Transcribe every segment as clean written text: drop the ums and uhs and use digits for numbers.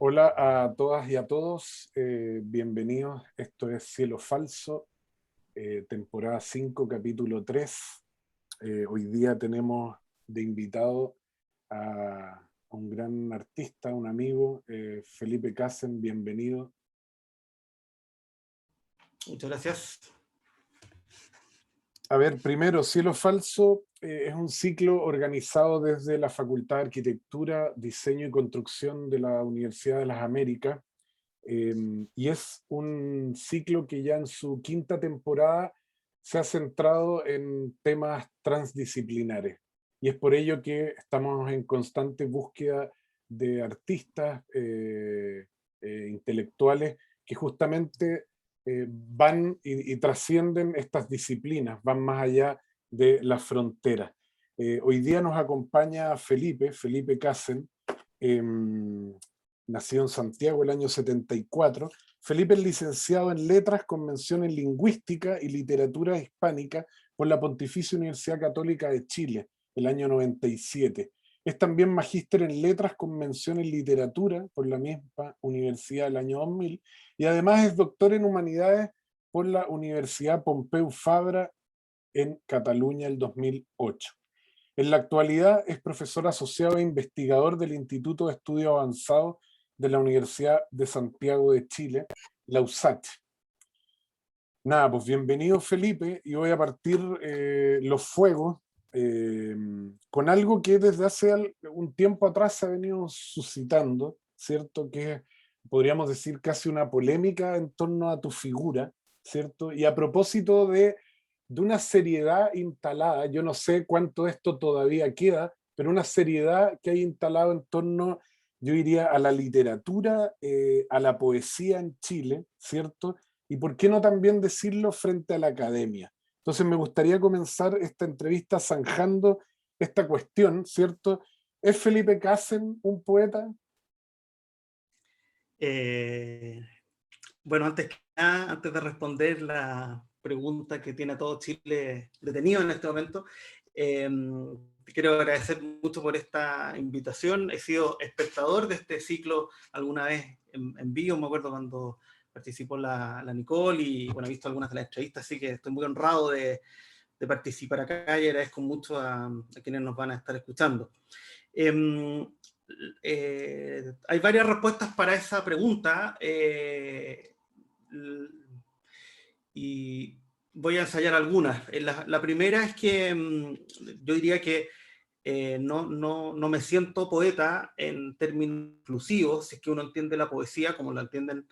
Hola a todas y a todos, bienvenidos. Esto es Cielo Falso, temporada 5, capítulo 3. Hoy día tenemos de invitado a un gran artista, un amigo, Felipe Casen, bienvenido. Muchas gracias. A ver, primero, Cielo Falso es un ciclo organizado desde la Facultad de Arquitectura, Diseño y Construcción de la Universidad de las Américas. Y es un ciclo que ya en su quinta temporada se ha centrado en temas transdisciplinares. Y es por ello que estamos en constante búsqueda de artistas intelectuales que justamente van y trascienden estas disciplinas, van más allá de las fronteras. Hoy día nos acompaña Felipe Casen, nacido en Santiago el año 74. Felipe es licenciado en Letras con mención en Lingüística y Literatura Hispánica por la Pontificia Universidad Católica de Chile, el año 97. Es también magíster en Letras con mención en Literatura por la misma universidad el año 2000 y además es doctor en Humanidades por la Universidad Pompeu Fabra en Cataluña el 2008. En la actualidad es profesor asociado e investigador del Instituto de Estudios Avanzados de la Universidad de Santiago de Chile, la USACH. Nada, pues bienvenido Felipe, y voy a partir los fuegos con algo que desde hace un tiempo atrás se ha venido suscitando, ¿cierto? Que podríamos decir casi una polémica en torno a tu figura, ¿cierto? Y a propósito de una seriedad instalada, yo no sé cuánto esto todavía queda, pero una seriedad que hay instalado en torno, yo diría, a la literatura, a la poesía en Chile, ¿cierto? Y por qué no también decirlo frente a la academia. Entonces me gustaría comenzar esta entrevista zanjando esta cuestión, ¿cierto? ¿Es Felipe Casen un poeta? Eh, bueno, antes que nada, antes de responder la pregunta que tiene a todo Chile detenido en este momento, te quiero agradecer mucho por esta invitación. He sido espectador de este ciclo alguna vez en vivo, me acuerdo cuando participó la Nicole, y bueno, he visto algunas de las entrevistas, así que estoy muy honrado de participar acá y agradezco mucho a quienes nos van a estar escuchando. Hay varias respuestas para esa pregunta y voy a ensayar algunas. La primera es que yo diría que no me siento poeta en términos inclusivos, si es que uno entiende la poesía como la entienden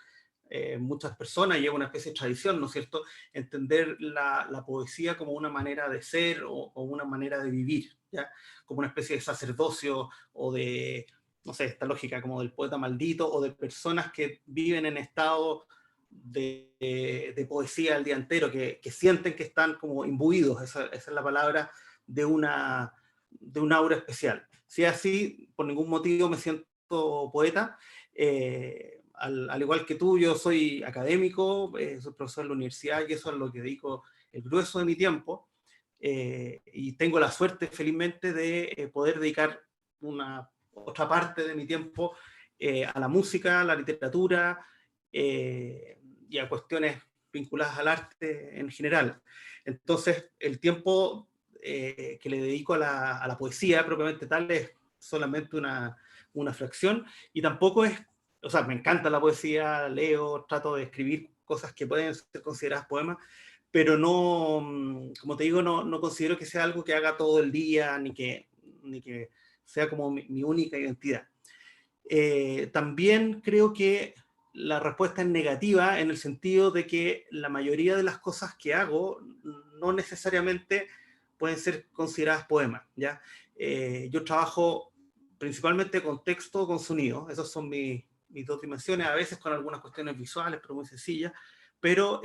muchas personas, y es una especie de tradición, ¿no es cierto?, entender la poesía como una manera de ser o una manera de vivir, ¿ya? Como una especie de sacerdocio o de, no sé, esta lógica como del poeta maldito o de personas que viven en estado de poesía el día entero, que sienten que están como imbuidos, esa es la palabra, de un aura especial. Si es así, por ningún motivo me siento poeta. Al igual que tú, yo soy académico, soy profesor de la universidad, y eso es lo que dedico el grueso de mi tiempo. Y tengo la suerte, felizmente, de poder dedicar una otra parte de mi tiempo a la música, a la literatura y a cuestiones vinculadas al arte en general. Entonces, el tiempo que le dedico a la poesía propiamente tal es solamente una fracción, y tampoco es, o sea, me encanta la poesía, leo, trato de escribir cosas que pueden ser consideradas poemas, pero no, como te digo, no considero que sea algo que haga todo el día, ni que sea como mi única identidad. También creo que la respuesta es negativa en el sentido de que la mayoría de las cosas que hago no necesariamente pueden ser consideradas poemas, ¿ya? Yo trabajo principalmente con texto o con sonido, esas son mis dos dimensiones, a veces con algunas cuestiones visuales, pero muy sencillas, pero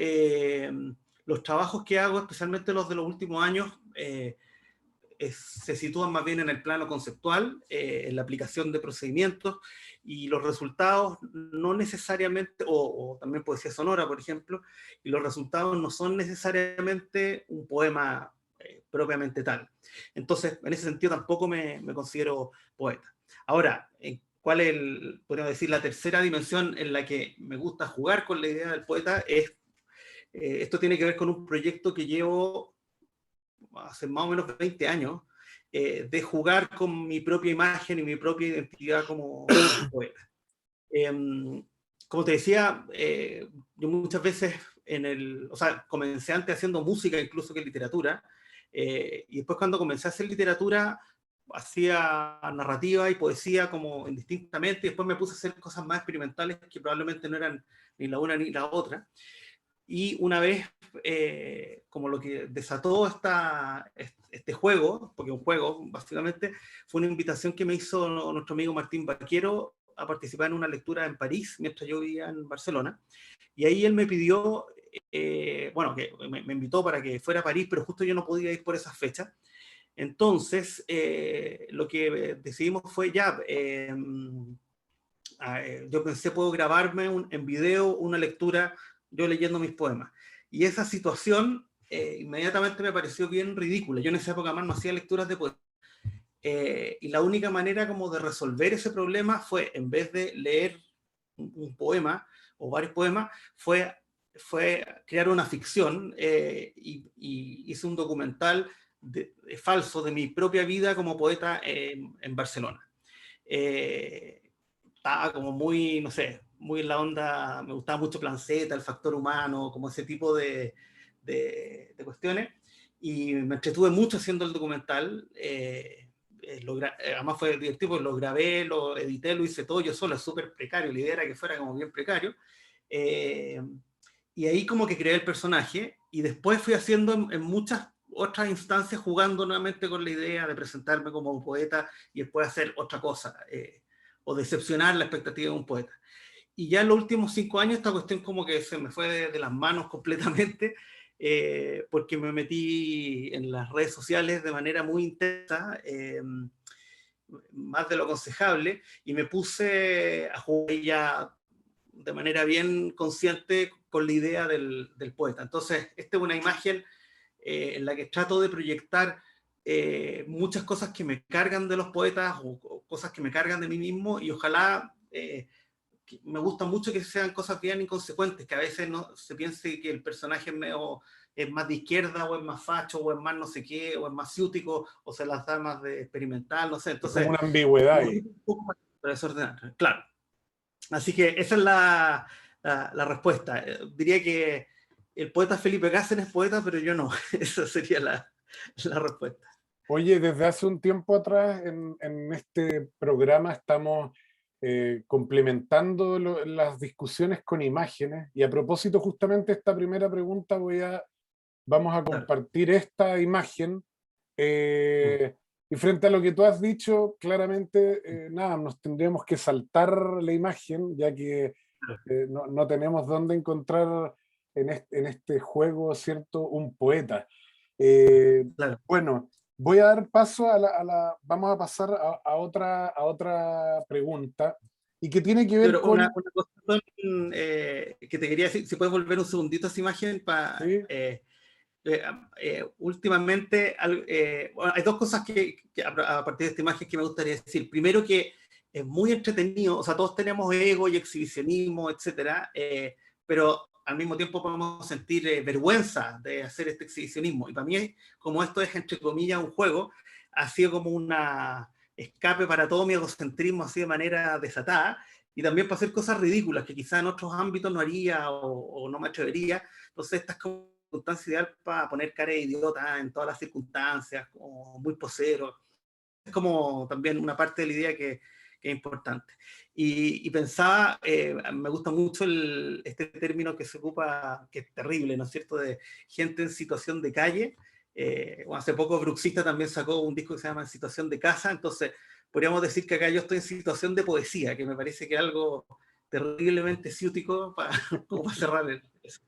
los trabajos que hago, especialmente los de los últimos años, se sitúan más bien en el plano conceptual, en la aplicación de procedimientos, y los resultados no necesariamente, o también poesía sonora, por ejemplo, y los resultados no son necesariamente un poema propiamente tal. Entonces, en ese sentido tampoco me considero poeta. Ahora, cuál es, podríamos decir, la tercera dimensión en la que me gusta jugar con la idea del poeta, es, esto tiene que ver con un proyecto que llevo hace más o menos 20 años, de jugar con mi propia imagen y mi propia identidad como poeta. Como te decía, yo muchas veces o sea, comencé antes haciendo música incluso que literatura, y después cuando comencé a hacer literatura, hacía narrativa y poesía como indistintamente, y después me puse a hacer cosas más experimentales que probablemente no eran ni la una ni la otra. Y una vez, como lo que desató este juego, porque un juego básicamente, fue una invitación que me hizo nuestro amigo Martín Baquero a participar en una lectura en París, mientras yo vivía en Barcelona. Y ahí él me pidió, bueno, que me invitó para que fuera a París, pero justo yo no podía ir por esas fechas. Entonces, lo que decidimos fue ya, yo pensé, puedo grabarme en video una lectura, yo leyendo mis poemas. Y esa situación inmediatamente me pareció bien ridícula. Yo en esa época más no hacía lecturas de poesía. Y la única manera como de resolver ese problema fue, en vez de leer un poema o varios poemas, fue crear una ficción, y hice un documental falso de mi propia vida como poeta en Barcelona. Estaba como muy, no sé, muy en la onda, me gustaba mucho Planceta, el factor humano, como ese tipo de cuestiones, y me entretuve mucho haciendo el documental. Además fue divertido, lo grabé, lo edité, lo hice todo yo solo, es súper precario, la idea era que fuera como bien precario. Eh, y ahí como que creé el personaje, y después fui haciendo en muchas otras instancias, jugando nuevamente con la idea de presentarme como poeta y después hacer otra cosa, o decepcionar la expectativa de un poeta. Y ya en los últimos 5 años esta cuestión como que se me fue de las manos completamente, porque me metí en las redes sociales de manera muy intensa, más de lo aconsejable, y me puse a jugar ya de manera bien consciente con la idea del poeta. Entonces, esta es una imagen en la que trato de proyectar muchas cosas que me cargan de los poetas, o cosas que me cargan de mí mismo, y ojalá, me gusta mucho que sean cosas bien inconsecuentes, que a veces no se piense que el personaje es más de izquierda, o es más facho, o es más no sé qué, o es más ciútico, o se las da más de experimental, no sé. Es como Entonces, una ambigüedad me ahí. gusta un poco más desordenar, claro. Así que esa es la respuesta. Diría que el poeta Felipe Cáceres es poeta, pero yo no. Esa sería la respuesta. Oye, desde hace un tiempo atrás en este programa estamos complementando las discusiones con imágenes, y a propósito justamente esta primera pregunta vamos a Claro. compartir esta imagen, y frente a lo que tú has dicho, claramente, nada, nos tendríamos que saltar la imagen, ya que no tenemos dónde encontrar en este juego, ¿cierto?, un poeta. Eh, Claro. bueno, voy a dar paso vamos a pasar a otra pregunta, y que tiene que ver Pero una con, cosa que te quería decir, si puedes volver un segundito a esa imagen para... ¿sí? Últimamente, bueno, hay dos cosas que a partir de esta imagen que me gustaría decir. Primero, que es muy entretenido, o sea, todos tenemos ego y exhibicionismo, etcétera, pero al mismo tiempo podemos sentir vergüenza de hacer este exhibicionismo. Y para mí, como esto es, entre comillas, un juego, ha sido como una escape para todo mi egocentrismo, así de manera desatada, y también para hacer cosas ridículas que quizá en otros ámbitos no haría, o no me atrevería. Entonces, estas como circunstancia ideal para poner cara de idiota en todas las circunstancias, como muy posero. Es como también una parte de la idea que es importante. Y pensaba, me gusta mucho este término que se ocupa, que es terrible, ¿no es cierto?, de gente en situación de calle. Bueno, hace poco Bruxista también sacó un disco que se llama En situación de casa, entonces podríamos decir que acá yo estoy en situación de poesía, que me parece que es algo terriblemente ciútico como para cerrar eso.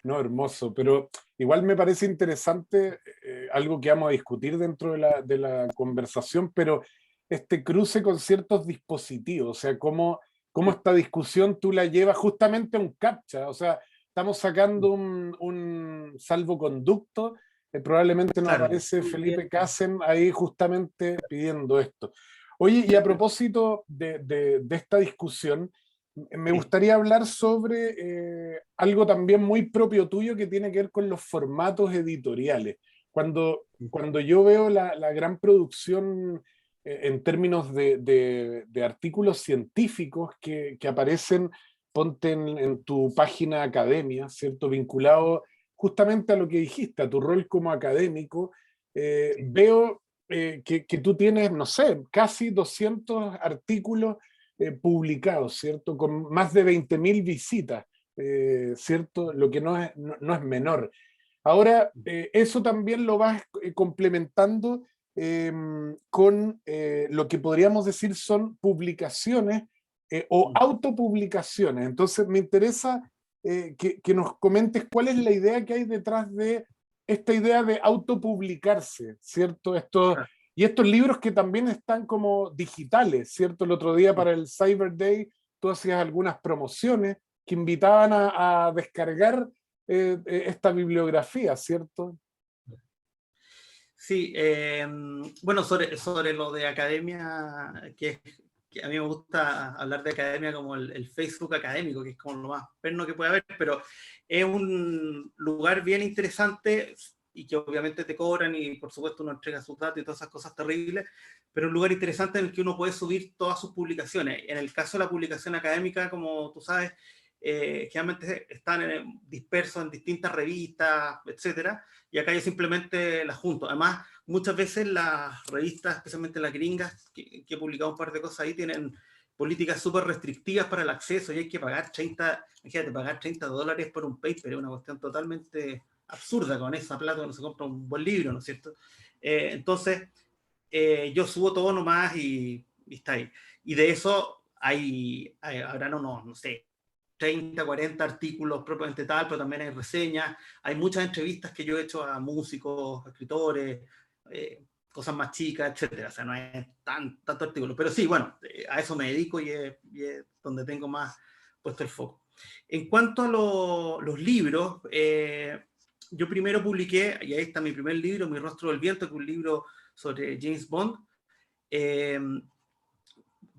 No, hermoso, pero igual me parece interesante, algo que vamos a discutir dentro de la conversación, pero este cruce con ciertos dispositivos, o sea, cómo esta discusión tú la llevas justamente a un CAPTCHA, o sea, estamos sacando un salvoconducto, probablemente nos Claro. aparece Felipe Cassen ahí justamente pidiendo esto. Oye, y a propósito de esta discusión, me Sí. gustaría hablar sobre algo también muy propio tuyo que tiene que ver con los formatos editoriales. Cuando yo veo la gran producción en términos de artículos científicos que aparecen, ponte en tu página academia, ¿cierto? Vinculado justamente a lo que dijiste, a tu rol como académico, Sí. veo que tú tienes, no sé, casi 200 artículos publicados, ¿cierto? Con más de 20.000 visitas, ¿cierto? Lo que no es menor. Ahora, eso también lo vas complementando eh, con lo que podríamos decir son publicaciones o autopublicaciones. Entonces, me interesa que nos comentes cuál es la idea que hay detrás de esta idea de autopublicarse, ¿cierto? Claro. Y estos libros que también están como digitales, ¿cierto? El otro día para el Cyber Day tú hacías algunas promociones que invitaban a descargar esta bibliografía, ¿cierto? Sí, bueno, sobre lo de academia, que a mí me gusta hablar de academia como el Facebook académico, que es como lo más perno que puede haber, pero es un lugar bien interesante y que obviamente te cobran y por supuesto uno entrega sus datos y todas esas cosas terribles, pero un lugar interesante en el que uno puede subir todas sus publicaciones. En el caso de la publicación académica, como tú sabes, generalmente están dispersos en distintas revistas, etcétera, y acá yo simplemente las junto. Además, muchas veces las revistas, especialmente las gringas, que he publicado un par de cosas ahí, tienen políticas súper restrictivas para el acceso y hay que pagar 30, imagínate, pagar $30 por un paper, es una cuestión totalmente absurda. Con esa plata uno se compra un buen libro, ¿no es cierto? Entonces, yo subo todo nomás y está ahí. Y de eso ahora no sé, 30, 40 artículos propiamente tal, pero también hay reseñas, hay muchas entrevistas que yo he hecho a músicos, escritores, cosas más chicas, etcétera. O sea, no es tanto artículo. Pero sí, bueno, a eso me dedico y es donde tengo más puesto el foco. En cuanto a los libros, yo primero publiqué, y ahí está mi primer libro, Mi rostro del viento, que es un libro sobre James Bond. Eh,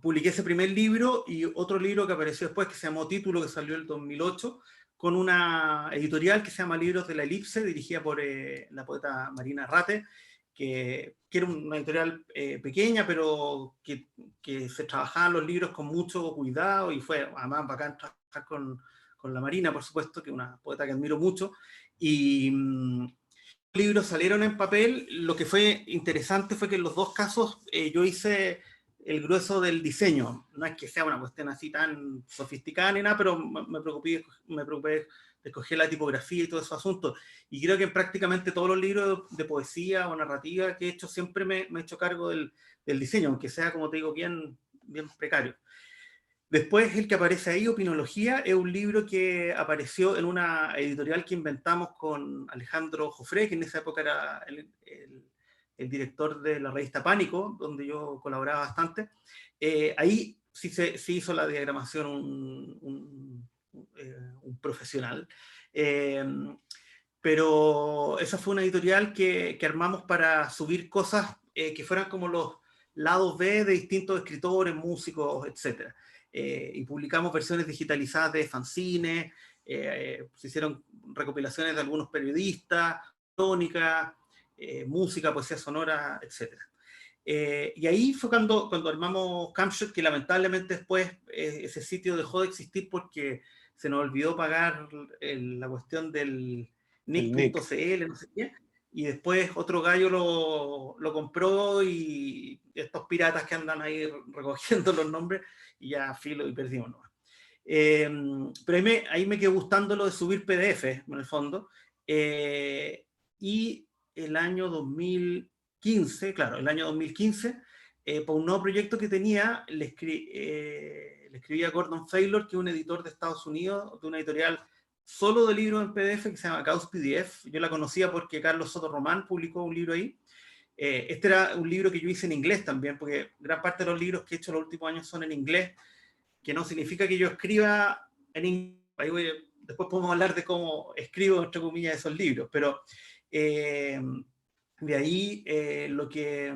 Publiqué ese primer libro y otro libro que apareció después que se llamó Título, que salió en el 2008, con una editorial que se llama Libros de la Elipse, dirigida por la poeta Marina Rate, que era una editorial pequeña, pero que se trabajaban los libros con mucho cuidado y fue además bacán trabajar con la Marina, por supuesto, que es una poeta que admiro mucho. Y los libros salieron en papel. Lo que fue interesante fue que en los dos casos yo hice el grueso del diseño. No es que sea una cuestión así tan sofisticada ni nada, pero me preocupé de escoger la tipografía y todo esos asuntos. Y creo que en prácticamente todos los libros de poesía o narrativa que he hecho siempre me he hecho cargo del diseño, aunque sea, como te digo, bien precario. Después, el que aparece ahí, Opinología, es un libro que apareció en una editorial que inventamos con Alejandro Jofré, que en esa época era el director de la revista Pánico, donde yo colaboraba bastante. Ahí sí hizo la diagramación un profesional. Eh, pero esa fue una editorial que armamos para subir cosas que fueran como los lados B de distintos escritores, músicos, etcétera. Y publicamos versiones digitalizadas de fanzines, se hicieron recopilaciones de algunos periodistas, crónicas, música, poesía sonora, etcétera. Y ahí fue cuando armamos Campshot, que lamentablemente después ese sitio dejó de existir porque se nos olvidó pagar la cuestión del El Nick. nick.cl, no sé qué, y después otro gallo lo compró y estos piratas que andan ahí recogiendo los nombres, y ya filo y perdimos. ¿No? Pero ahí me quedó gustando lo de subir PDF, en el fondo, y el año 2015, claro, el año 2015, por un nuevo proyecto que tenía, le escribí a Gordon Faylor, que es un editor de Estados Unidos, de una editorial solo de libros en PDF que se llama Chaos PDF. Yo la conocía porque Carlos Soto Román publicó un libro ahí. Este era un libro que yo hice en inglés también, porque gran parte de los libros que he hecho los últimos años son en inglés, que no significa que yo escriba en inglés. Después podemos hablar de cómo escribo, entre comillas, esos libros, pero De ahí lo que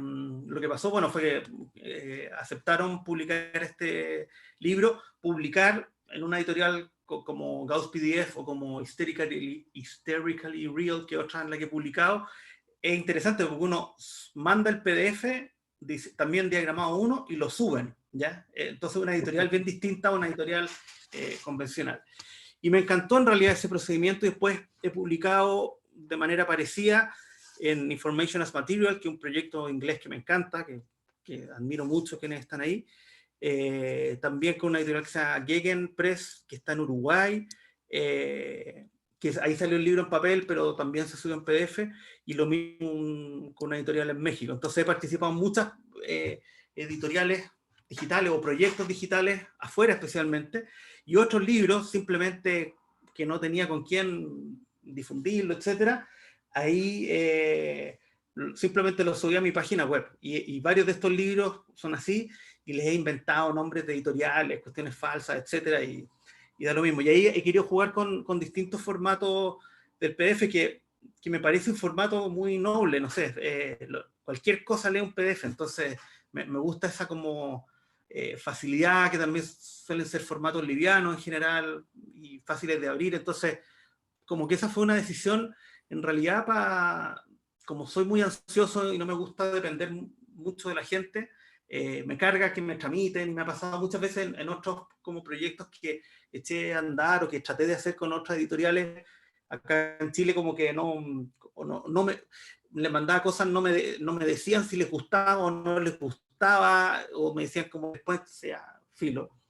pasó, bueno, fue que aceptaron publicar este libro, publicar en una editorial como Gauss PDF o como Hysterically Real, que otra en la que he publicado. Es interesante porque uno manda el PDF, también diagramado uno, y lo suben, ¿ya? Entonces una editorial bien distinta a una editorial convencional. Y me encantó en realidad ese procedimiento, y después he publicado de manera parecida en Information as Material, que es un proyecto inglés que me encanta, que admiro mucho quienes están ahí. También con una editorial que se llama Gegen Press, que está en Uruguay, que ahí salió el libro en papel, pero también se subió en PDF, y lo mismo con una editorial en México. Entonces he participado en muchas editoriales digitales o proyectos digitales, afuera especialmente, y otros libros simplemente que no tenía con quién difundirlo, etcétera. Ahí simplemente los subí a mi página web, y varios de estos libros son así, y les he inventado nombres de editoriales, cuestiones falsas, etcétera, y da lo mismo. Y ahí he querido jugar con distintos formatos del PDF, que me parece un formato muy noble, no sé, cualquier cosa lee un PDF, entonces me gusta esa como facilidad, que también suelen ser formatos livianos en general y fáciles de abrir. Entonces como que esa fue una decisión en realidad como soy muy ansioso y no me gusta depender mucho de la gente, me carga que me tramiten, y me ha pasado muchas veces en otros como proyectos que eché a andar o que traté de hacer con otras editoriales acá en Chile, como que no me le mandaba cosas, no me decían si les gustaba o no les gustaba, o me decían como después sea filo.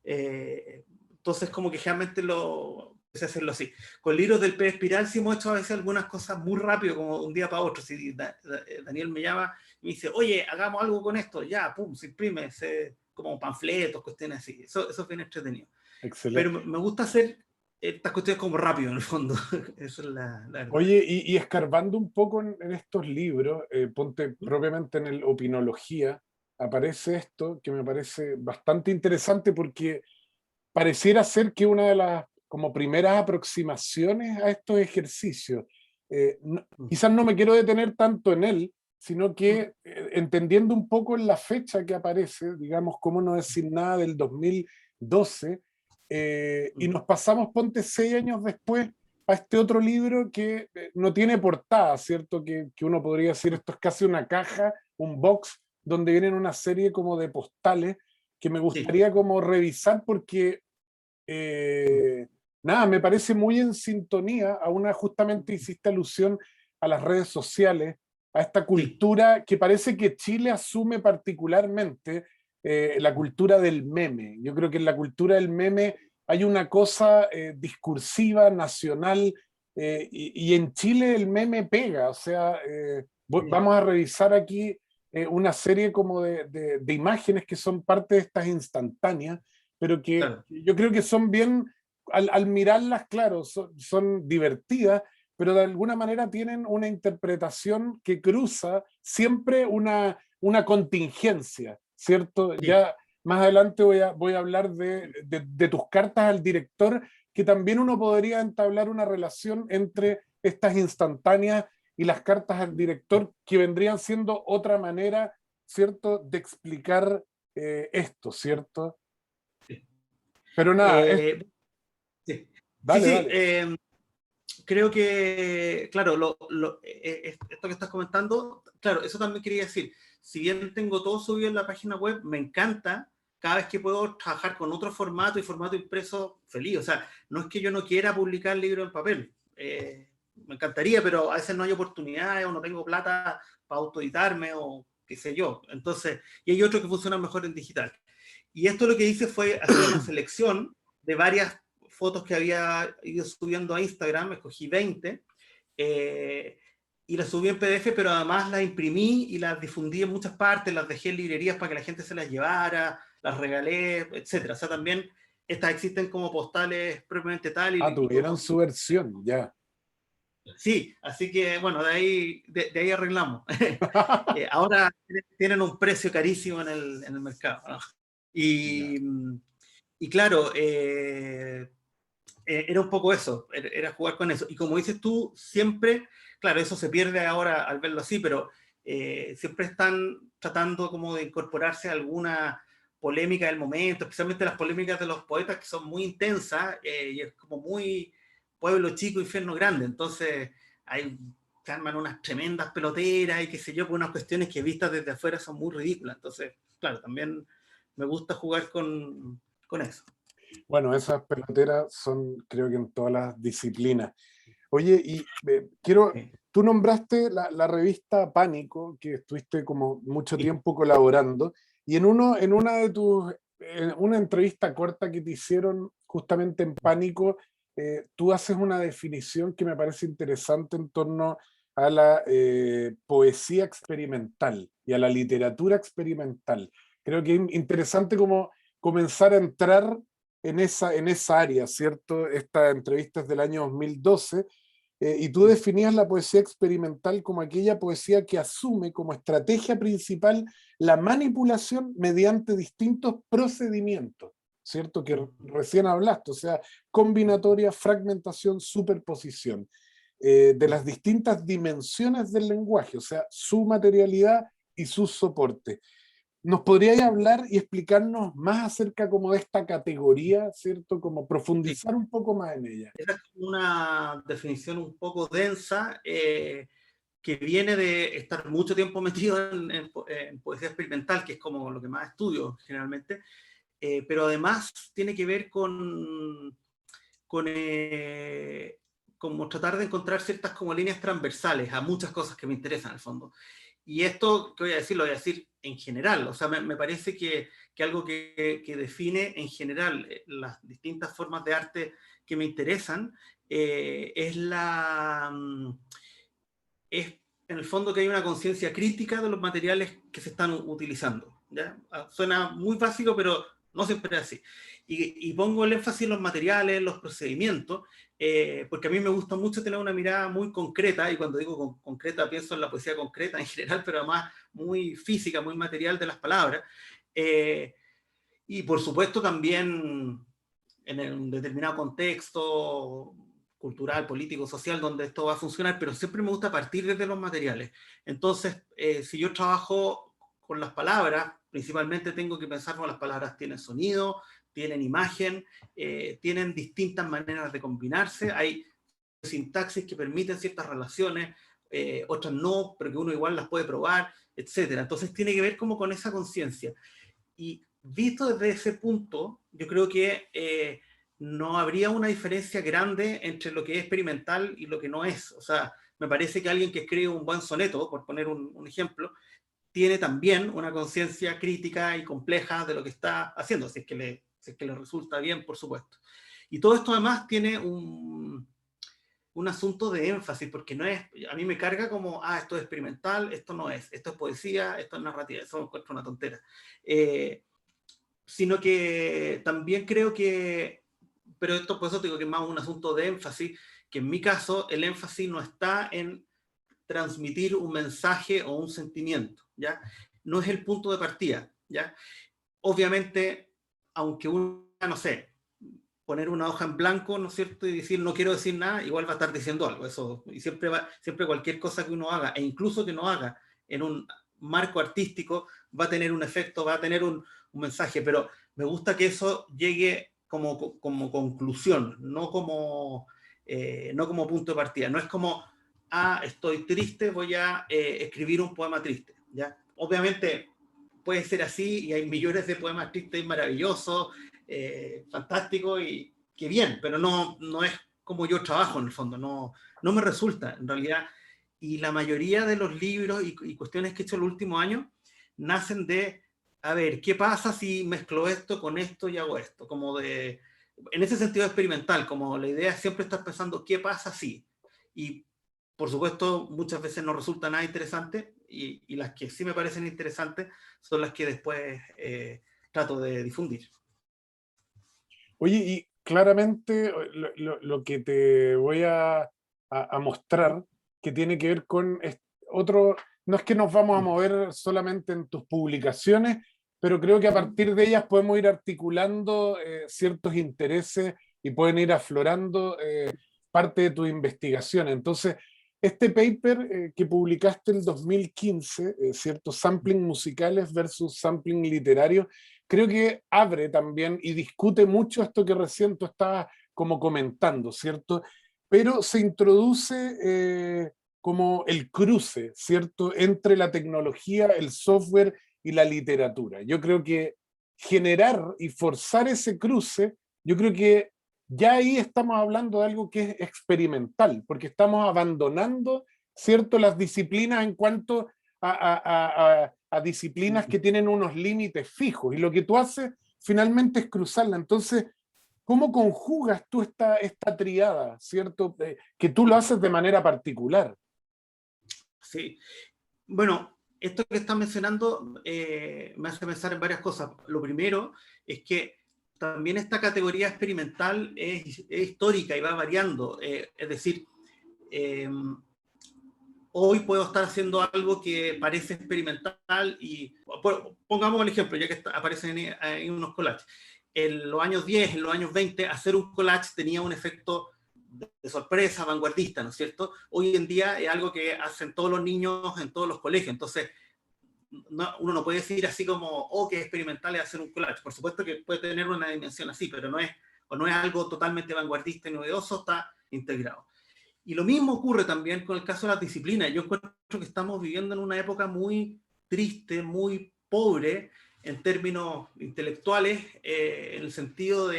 Entonces como que generalmente empecé a hacerlo así. Con libros del pez espiral sí hemos hecho a veces algunas cosas muy rápido, como de un día para otro. Si Daniel me llama y me dice, oye, hagamos algo con esto, ya, pum, se imprime, como panfletos, cuestiones así. Eso es bien entretenido. Pero Excelente. me gusta hacer estas cuestiones como rápido, en el fondo. Eso es la verdad. Oye, y escarbando un poco en estos libros, ponte propiamente en el Opinología, aparece esto que me parece bastante interesante porque pareciera ser que una de las como primeras aproximaciones a estos ejercicios, quizás no me quiero detener tanto en él, sino que entendiendo un poco en la fecha que aparece, digamos, cómo no decir nada del 2012, y nos pasamos, ponte 6 años después, a este otro libro que no tiene portada, ¿cierto? Que uno podría decir esto es casi una caja, un box, donde vienen una serie como de postales que me Sí. gustaría como revisar porque nada, me parece muy en sintonía a una, justamente hiciste alusión a las redes sociales, a esta Sí. cultura que parece que Chile asume particularmente, la cultura del meme. Yo creo que en la cultura del meme hay una cosa discursiva, nacional, y en Chile el meme pega, o sea, vamos a revisar aquí una serie como de imágenes que son parte de estas instantáneas, pero que Claro. yo creo que son bien, al mirarlas, claro, son divertidas, pero de alguna manera tienen una interpretación que cruza siempre una contingencia, ¿cierto? Sí. Ya más adelante voy a hablar de tus cartas al director, que también uno podría entablar una relación entre estas instantáneas y las cartas al director, que vendrían siendo otra manera, ¿cierto?, de explicar esto, ¿cierto? Sí. Pero nada, Eh, sí. Sí, dale, sí, dale. creo que, claro, esto que estás comentando, claro, eso también quería decir. Si bien tengo todo subido en la página web, me encanta cada vez que puedo trabajar con otro formato y formato impreso, feliz. O sea, no es que yo no quiera publicar libros en papel. Me encantaría, pero a veces no hay oportunidades o no tengo plata para autoeditarme o qué sé yo. Entonces, y hay otros que funcionan mejor en digital. Y esto lo que hice fue hacer una selección de varias fotos que había ido subiendo a Instagram, escogí 20, eh, y las subí en PDF, pero además las imprimí y las difundí en muchas partes, las dejé en librerías para que la gente se las llevara, las regalé, etcétera. O sea, también estas existen como postales propiamente tal Ah, y con tuvieron su fotos. versión, ya. Sí, así que bueno, de ahí arreglamos. Ahora tienen un precio carísimo en el mercado, ¿no? Ya. Y, y claro, era un poco eso, era jugar con eso. Y como dices tú, siempre, claro, eso se pierde ahora al verlo así, pero siempre están tratando como de incorporarse a alguna polémica del momento, especialmente las polémicas de los poetas que son muy intensas, y es como muy pueblo chico, infierno grande. Entonces, hay, se arman unas tremendas peloteras y qué sé yo, por unas cuestiones que vistas desde afuera son muy ridículas. Entonces, claro, también me gusta jugar con eso. Bueno, esas peloteras son, creo que en todas las disciplinas. Oye, y Sí. tú nombraste la revista Pánico, que estuviste como mucho Sí. tiempo colaborando, y en una de tus, en una entrevista corta que te hicieron justamente en Pánico, tú haces una definición que me parece interesante en torno a la poesía experimental y a la literatura experimental. Creo que es interesante como comenzar a entrar en esa área, ¿cierto? Esta entrevista es del año 2012 y tú definías la poesía experimental como aquella poesía que asume como estrategia principal la manipulación mediante distintos procedimientos, ¿cierto? Que recién hablaste, o sea, combinatoria, fragmentación, superposición, de las distintas dimensiones del lenguaje, o sea, su materialidad y sus soportes. ¿Nos podríais hablar y explicarnos más acerca como de esta categoría, ¿cierto? Como Sí. profundizar un poco más en ella. Esa es una definición un poco densa, que viene de estar mucho tiempo metido en poesía experimental, que es como lo que más estudio generalmente, pero además tiene que ver con como tratar de encontrar ciertas como líneas transversales a muchas cosas que me interesan al fondo. Y esto que voy a decir, lo voy a decir en general, o sea, me parece que algo que define en general las distintas formas de arte que me interesan es es en el fondo que hay una conciencia crítica de los materiales que se están utilizando. ¿Ya? Suena muy básico, pero no siempre es así. Y pongo el énfasis en los materiales, en los procedimientos, porque a mí me gusta mucho tener una mirada muy concreta, y cuando digo concreta pienso en la poesía concreta en general, pero además muy física, muy material de las palabras. Eh, y por supuesto también en un determinado contexto cultural, político, social, donde esto va a funcionar, pero siempre me gusta partir desde los materiales. Entonces, si yo trabajo con las palabras, principalmente tengo que pensar cómo las palabras tienen sonido, tienen imagen, tienen distintas maneras de combinarse, hay sintaxis que permiten ciertas relaciones, otras no, pero que uno igual las puede probar, etcétera. Entonces tiene que ver como con esa conciencia. Y visto desde ese punto, yo creo que no habría una diferencia grande entre lo que es experimental y lo que no es. O sea, me parece que alguien que escribe un buen soneto, por poner un ejemplo, tiene también una conciencia crítica y compleja de lo que está haciendo, si es que le resulta bien, por supuesto. Y todo esto además tiene un asunto de énfasis, porque no es, a mí me carga como, esto es experimental, esto no es, esto es poesía, esto es narrativa, eso me encuentro una tontera. Sino que también creo que, pero esto por eso digo que es más un asunto de énfasis, que en mi caso el énfasis no está en transmitir un mensaje o un sentimiento, ¿ya? No es el punto de partida, ¿ya? Obviamente, aunque uno, no sé, poner una hoja en blanco, ¿no es cierto? Y decir no quiero decir nada, igual va a estar diciendo algo, eso, y siempre cualquier cosa que uno haga, e incluso que no haga en un marco artístico, va a tener un efecto, va a tener un mensaje, pero me gusta que eso llegue como conclusión, no como punto de partida, no es como, estoy triste, voy a escribir un poema triste, ¿ya? Obviamente puede ser así y hay millones de poemas tristes y maravillosos, fantástico y qué bien, pero no es como yo trabajo en el fondo, no me resulta en realidad. Y la mayoría de los libros y cuestiones que he hecho en los últimos años nacen de, a ver, ¿qué pasa si mezclo esto con esto y hago esto? Como de, en ese sentido experimental, como la idea es siempre estar pensando, ¿qué pasa si? Y por supuesto, muchas veces no resulta nada interesante y las que sí me parecen interesantes son las que después trato de difundir. Oye, y claramente lo que te voy a mostrar, que tiene que ver con otro, no es que nos vamos a mover solamente en tus publicaciones, pero creo que a partir de ellas podemos ir articulando ciertos intereses y pueden ir aflorando parte de tu investigación. Entonces, este paper que publicaste en 2015, ¿cierto? Sampling musicales versus sampling literario, creo que abre también y discute mucho esto que recién tú estabas como comentando, ¿cierto? Pero se introduce como el cruce, ¿cierto? Entre la tecnología, el software y la literatura. Yo creo que generar y forzar ese cruce, yo creo que ya ahí estamos hablando de algo que es experimental, porque estamos abandonando, ¿cierto?, las disciplinas en cuanto a disciplinas que tienen unos límites fijos, y lo que tú haces finalmente es cruzarla. Entonces, ¿cómo conjugas tú esta triada, ¿cierto?, que tú lo haces de manera particular? Sí. Bueno, esto que estás mencionando me hace pensar en varias cosas. Lo primero es que también esta categoría experimental es histórica y va variando. Es decir, eh, hoy puedo estar haciendo algo que parece experimental y pongamos el ejemplo, ya que aparecen en unos collages. En los años 10, en los años 20, hacer un collage tenía un efecto de sorpresa, vanguardista, ¿no es cierto? Hoy en día es algo que hacen todos los niños en todos los colegios, entonces uno no puede decir así como, oh, que experimental es hacer un collage. Por supuesto que puede tener una dimensión así, pero no es algo totalmente vanguardista y novedoso, está integrado. Y lo mismo ocurre también con el caso de las disciplinas. Yo encuentro que estamos viviendo en una época muy triste, muy pobre en términos intelectuales, en el sentido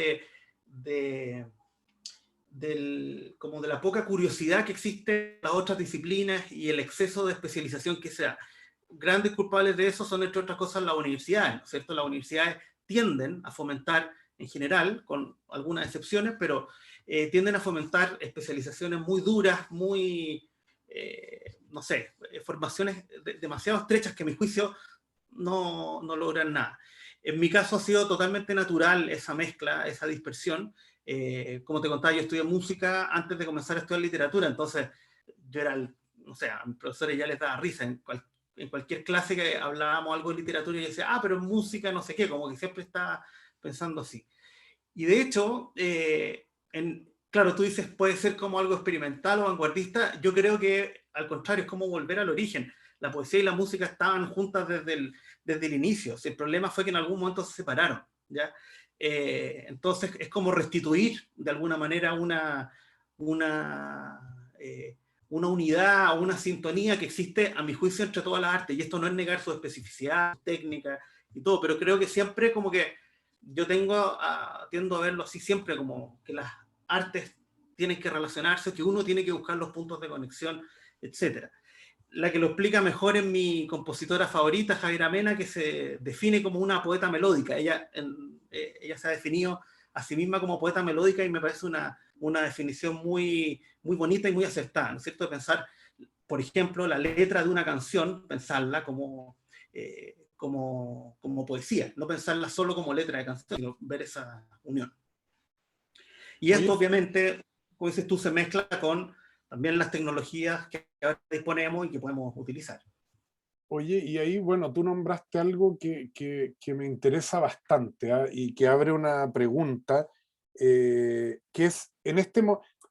como de la poca curiosidad que existe en las otras disciplinas y el exceso de especialización que se da. Grandes culpables de eso son, entre otras cosas, las universidades, ¿no es cierto? Las universidades tienden a fomentar, en general, con algunas excepciones, pero tienden a fomentar especializaciones muy duras, muy, no sé, formaciones demasiado estrechas que a mi juicio no logran nada. En mi caso ha sido totalmente natural esa mezcla, esa dispersión. Como te contaba, yo estudié música antes de comenzar a estudiar literatura, entonces yo era, no sé, a mis profesores ya les daba risa. En cualquier clase que hablábamos algo de literatura, y yo decía, pero en música no sé qué, como que siempre estaba pensando así. Y de hecho, claro, tú dices, puede ser como algo experimental o vanguardista. Yo creo que al contrario, es como volver al origen. La poesía y la música estaban juntas desde el inicio. El problema fue que en algún momento se separaron, ¿ya? Entonces es como restituir de alguna manera una unidad, una sintonía que existe, a mi juicio, entre todas las artes. Y esto no es negar su especificidad, su técnica y todo, pero creo que siempre como que yo tiendo a verlo así siempre, como que las artes tienen que relacionarse, que uno tiene que buscar los puntos de conexión, etc. La que lo explica mejor es mi compositora favorita, Javiera Mena, que se define como una poeta melódica. Ella se ha definido a sí misma como poeta melódica y me parece una definición muy, muy bonita y muy acertada, ¿no es cierto? De pensar, por ejemplo, la letra de una canción, pensarla como poesía, no pensarla solo como letra de canción, sino ver esa unión. Y esto Oye, obviamente, como dices tú, se mezcla con también las tecnologías que ahora disponemos y que podemos utilizar. Oye, y ahí, bueno, tú nombraste algo que me interesa bastante, ¿ah? Y que abre una pregunta, que es,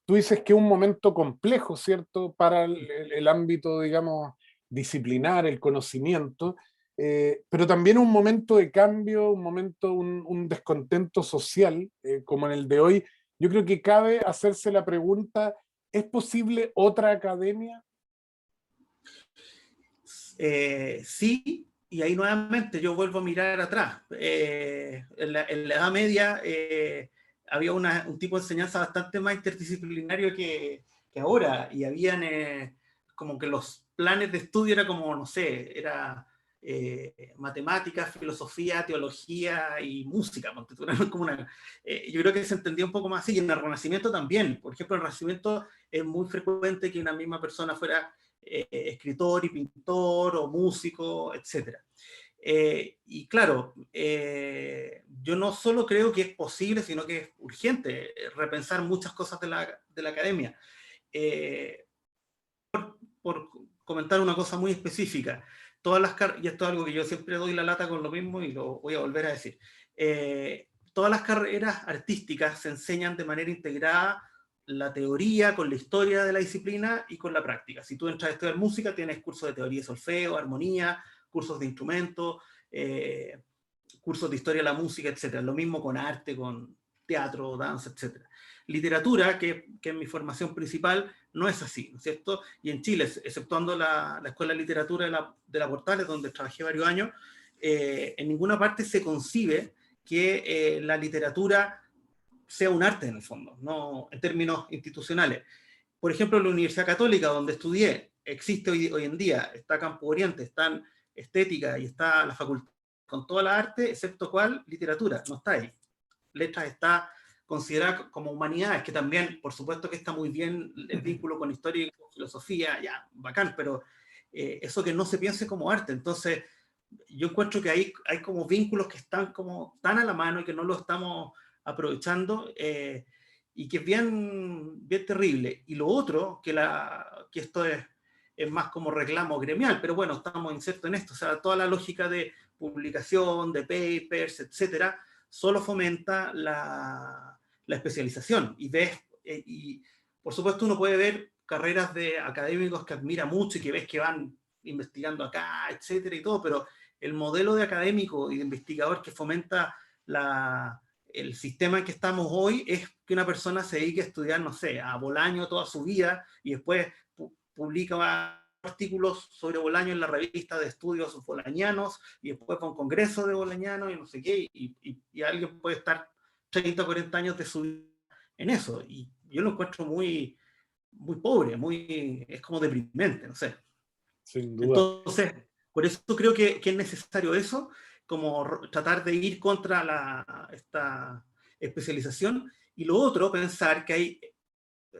tú dices que es un momento complejo, ¿cierto?, para el ámbito, digamos, disciplinar, el conocimiento, pero también un momento de cambio, un descontento social, como en el de hoy. Yo creo que cabe hacerse la pregunta, ¿es posible otra academia? Sí, y ahí nuevamente yo vuelvo a mirar atrás. En la Edad Media había un tipo de enseñanza bastante más interdisciplinario que ahora, y habían como que los planes de estudio era como, no sé, era matemáticas, filosofía, teología y música. Yo creo que se entendía un poco más así, y en el Renacimiento también. Por ejemplo, en el Renacimiento es muy frecuente que una misma persona fuera escritor y pintor o músico, etc. Y claro, yo no solo creo que es posible, sino que es urgente repensar muchas cosas de la academia. Por comentar una cosa muy específica, y esto es algo que yo siempre doy la lata con lo mismo y lo voy a volver a decir, todas las carreras artísticas se enseñan de manera integrada la teoría con la historia de la disciplina y con la práctica. Si tú entras a estudiar música, tienes cursos de teoría de solfeo, armonía, cursos de instrumento, cursos de historia de la música, etc. Lo mismo con arte, con teatro, danza, etc. Literatura, que es mi formación principal, no es así, ¿no es cierto? Y en Chile, exceptuando la Escuela de Literatura de la Portales, donde trabajé varios años, en ninguna parte se concibe que la literatura sea un arte en el fondo, no en términos institucionales. Por ejemplo, en la Universidad Católica, donde estudié, existe hoy en día, está Campo Oriente, están estética y está la facultad con toda la arte, excepto cuál, literatura, no está ahí. Letras está considerada como humanidades, que también, por supuesto que está muy bien el vínculo con historia y con filosofía, ya, bacán, pero eso que no se piense como arte. Entonces, yo encuentro que hay como vínculos que están como tan a la mano y que no lo estamos aprovechando, y que es bien, bien terrible. Y lo otro, que esto es más como reclamo gremial, pero bueno, estamos insertos en esto, o sea, toda la lógica de publicación, de papers, etcétera, solo fomenta la especialización. Y por supuesto uno puede ver carreras de académicos que admira mucho y que ves que van investigando acá, etcétera y todo, pero el modelo de académico y de investigador que fomenta el sistema en que estamos hoy es que una persona se dedique a estudiar, no sé, a Bolaño toda su vida y después publica artículos sobre Bolaño en la revista de estudios bolañanos y después va a un congreso de bolañanos y no sé qué, y alguien puede estar 30 o 40 años de su vida en eso. Y yo lo encuentro muy, muy pobre, es como deprimente, no sé. Sin duda. Entonces, por eso creo que es necesario eso, como tratar de ir contra esta especialización. Y lo otro, pensar que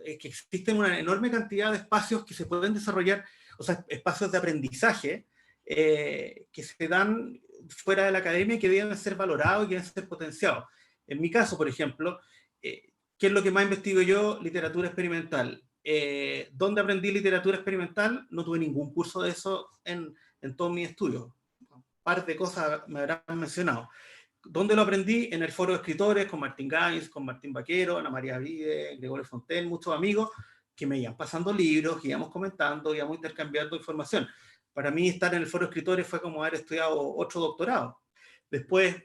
existen una enorme cantidad de espacios que se pueden desarrollar, o sea, espacios de aprendizaje que se dan fuera de la academia y que deben ser valorados y deben ser potenciados. En mi caso, por ejemplo, ¿qué es lo que más investigo yo? Literatura experimental. ¿Dónde aprendí literatura experimental? No tuve ningún curso de eso en todos mis estudios. Un par de cosas me habrán mencionado. ¿Dónde lo aprendí? En el foro de escritores, con Martín Gámez, con Martín Vaquero, Ana María Vide, Gregorio Fontel, muchos amigos que me iban pasando libros, que íbamos comentando, íbamos intercambiando información. Para mí estar en el foro de escritores fue como haber estudiado 8 doctorados. Después,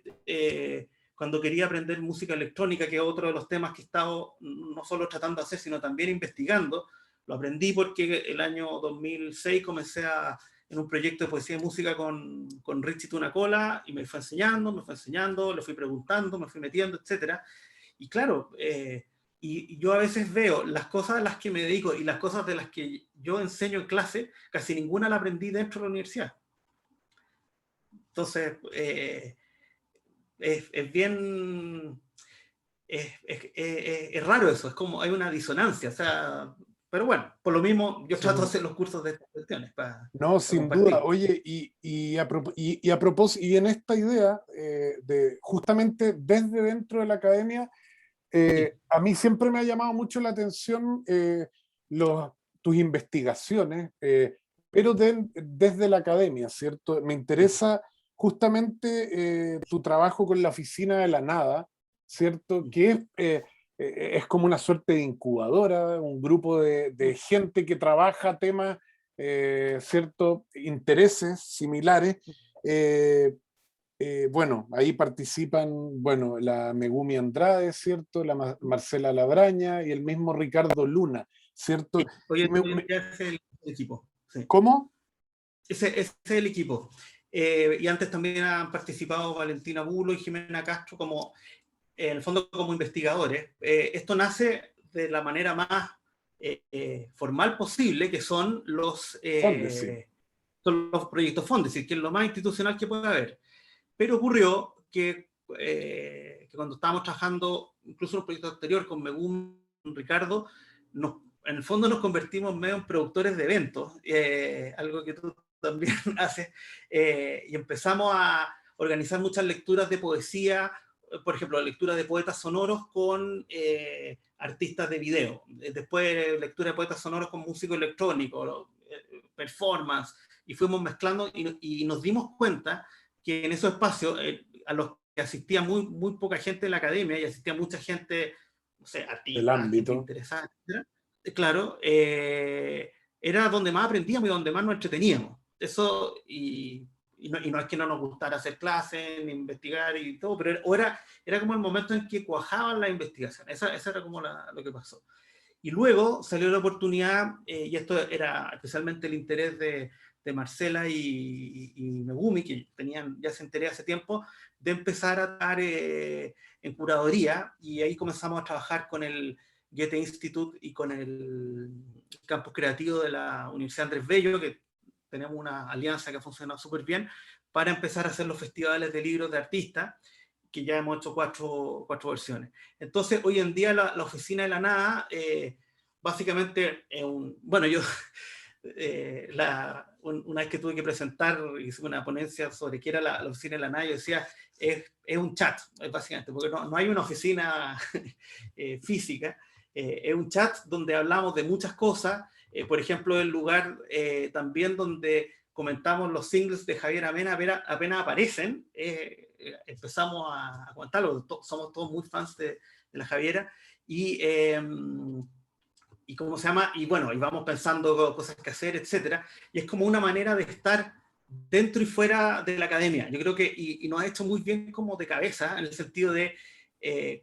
cuando quería aprender música electrónica, que es otro de los temas que he estado no solo tratando de hacer, sino también investigando, lo aprendí porque el año 2006 comencé en un proyecto de poesía y música con Richie Tunacola, y me fue enseñando, le fui preguntando, me fui metiendo, etc. Y claro, y yo a veces veo las cosas a las que me dedico y las cosas de las que yo enseño en clase, casi ninguna la aprendí dentro de la universidad. Entonces, es bien... Es raro eso, es como hay una disonancia, o sea, pero bueno, por lo mismo yo trato de hacer los cursos de estas cuestiones para No, sin compartir. duda. Oye, y a propósito, y en esta idea de justamente desde dentro de la academia, Sí. a mí siempre me ha llamado mucho la atención tus investigaciones, pero desde la academia, ¿cierto? Me interesa justamente tu trabajo con la Oficina de la Nada, ¿cierto? Que es como una suerte de incubadora, un grupo de gente que trabaja temas, ¿cierto? Intereses similares. eh, bueno, ahí participan, bueno, la Megumi Andrade, ¿cierto? La Marcela Labraña y el mismo Ricardo Luna, ¿cierto? Oye, Y ya es el equipo. Sí. ¿cómo? Ese es el equipo. Y antes también han participado Valentina Bulo y Jimena Castro como, en el fondo, como investigadores. Esto nace de la manera más formal posible, que son Fondesit. son los proyectos Fondesit, que es lo más institucional que puede haber. Pero ocurrió que cuando estábamos trabajando, incluso en un proyecto anterior con Megún, Ricardo, en el fondo nos convertimos medio en productores de eventos, algo que tú también haces, y empezamos a organizar muchas lecturas de poesía, por ejemplo, lectura de poetas sonoros con artistas de video, después lectura de poetas sonoros con músico electrónico, performance, y fuimos mezclando y nos dimos cuenta que en esos espacios, a los asistía muy poca gente de la academia y asistía mucha gente, no sé, del artistas, gente ámbito. interesada, etc. Claro, era donde más aprendíamos y donde más nos entreteníamos. Eso, y no es que no nos gustara hacer clases, ni investigar y todo, pero era como el momento en que cuajaban la investigación. Esa era como lo que pasó. Y luego salió la oportunidad, y esto era especialmente el interés de Marcela y Megumi, que tenían ya ese interés hace tiempo, de empezar a dar en curaduría, y ahí comenzamos a trabajar con el Goethe Institute y con el campus creativo de la Universidad Andrés Bello, que tenemos una alianza que ha funcionado súper bien, para empezar a hacer los festivales de libros de artistas, que ya hemos hecho cuatro versiones. Entonces, hoy en día la Oficina de la Nada, básicamente, bueno, yo una vez que tuve que presentar, hice una ponencia sobre qué era la Oficina de la Nada, yo decía, es un chat, básicamente, porque no hay una oficina física, es un chat donde hablamos de muchas cosas, por ejemplo, el lugar también donde comentamos los singles de Javier Amena apenas aparecen, empezamos a comentarlo, somos todos muy fans de la Javiera, y cómo se llama, y bueno, y vamos pensando cosas que hacer, etcétera, y es como una manera de estar dentro y fuera de la academia. Yo creo que, y nos ha hecho muy bien como de cabeza, en el sentido de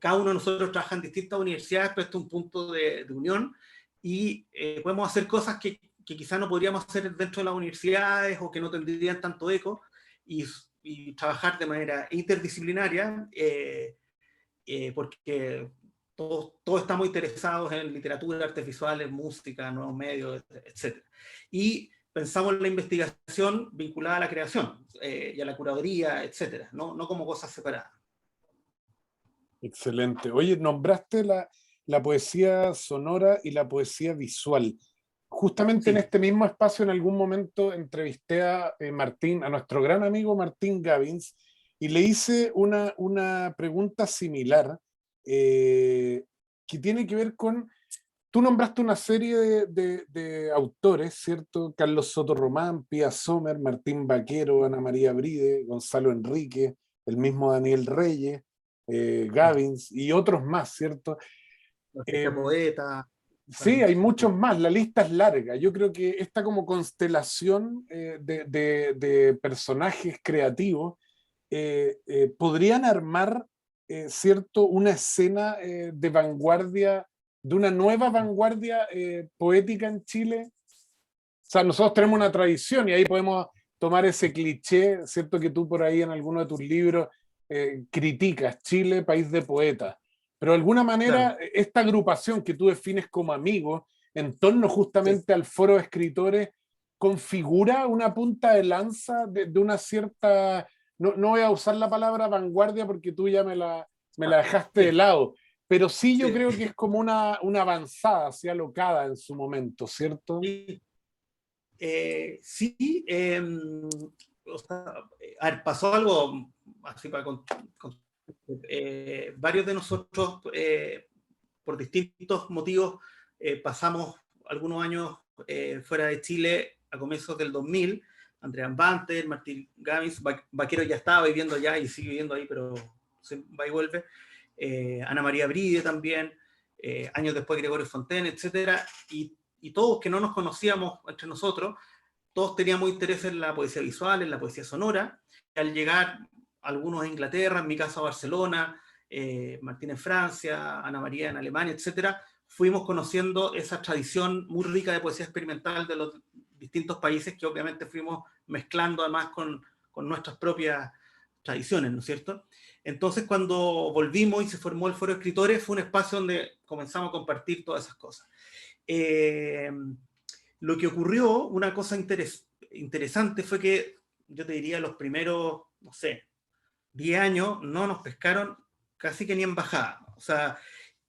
cada uno de nosotros trabaja en distintas universidades, pero esto es un punto de unión, y podemos hacer cosas que quizás no podríamos hacer dentro de las universidades o que no tendrían tanto eco, y trabajar de manera interdisciplinaria, porque todos estamos interesados en literatura, artes visuales, música, nuevos medios, etc. Y pensamos en la investigación vinculada a la creación y a la curaduría, etc. No como cosas separadas. Excelente. Oye, nombraste la poesía sonora y la poesía visual. Justamente en Sí. este mismo espacio, en algún momento, entrevisté a Martín, a nuestro gran amigo Martín Gavins, y le hice una pregunta similar, que tiene que ver con, tú nombraste una serie de autores, ¿cierto? Carlos Soto Román, Pía Sommer, Martín Baquero, Ana María Bride, Gonzalo Enrique, el mismo Daniel Reyes, Gavins y otros más, ¿cierto? Orquesta Poeta. Sí, hay muchos más, la lista es larga. Yo creo que esta como constelación de personajes creativos podrían armar, ¿cierto?, una escena de vanguardia, de una nueva vanguardia poética en Chile. O sea, nosotros tenemos una tradición y ahí podemos tomar ese cliché, ¿cierto?, que tú por ahí en alguno de tus libros criticas, Chile, país de poetas. Pero de alguna manera, Claro. esta agrupación que tú defines como amigos, en torno Sí. justamente al foro de escritores, configura una punta de lanza de una cierta, no voy a usar la palabra vanguardia porque tú ya me la dejaste de Sí. lado, pero sí yo Sí. creo que es como una avanzada hacia locada en su momento, ¿cierto? Sí. Sí, o sea, a ver, pasó algo así para varios de nosotros, por distintos motivos, pasamos algunos años fuera de Chile a comienzos del 2000. Andrea Banter, Martín Gavins, Vaquero ya estaba viviendo allá y sigue viviendo ahí, pero se va y vuelve. Ana María Bride también, años después Gregorio Fontaine, etcétera, y todos que no nos conocíamos entre nosotros, todos teníamos interés en la poesía visual, en la poesía sonora. Al llegar algunos a Inglaterra, en mi caso a Barcelona, Martín en Francia, Ana María en Alemania, etcétera, fuimos conociendo esa tradición muy rica de poesía experimental de los distintos países, que obviamente fuimos mezclando además con nuestras propias tradiciones, ¿no es cierto? Entonces, cuando volvimos y se formó el Foro de Escritores, fue un espacio donde comenzamos a compartir todas esas cosas. Lo que ocurrió, una cosa interesante, fue que yo te diría los primeros, no sé, 10 años no nos pescaron casi que ni en bajada. O sea,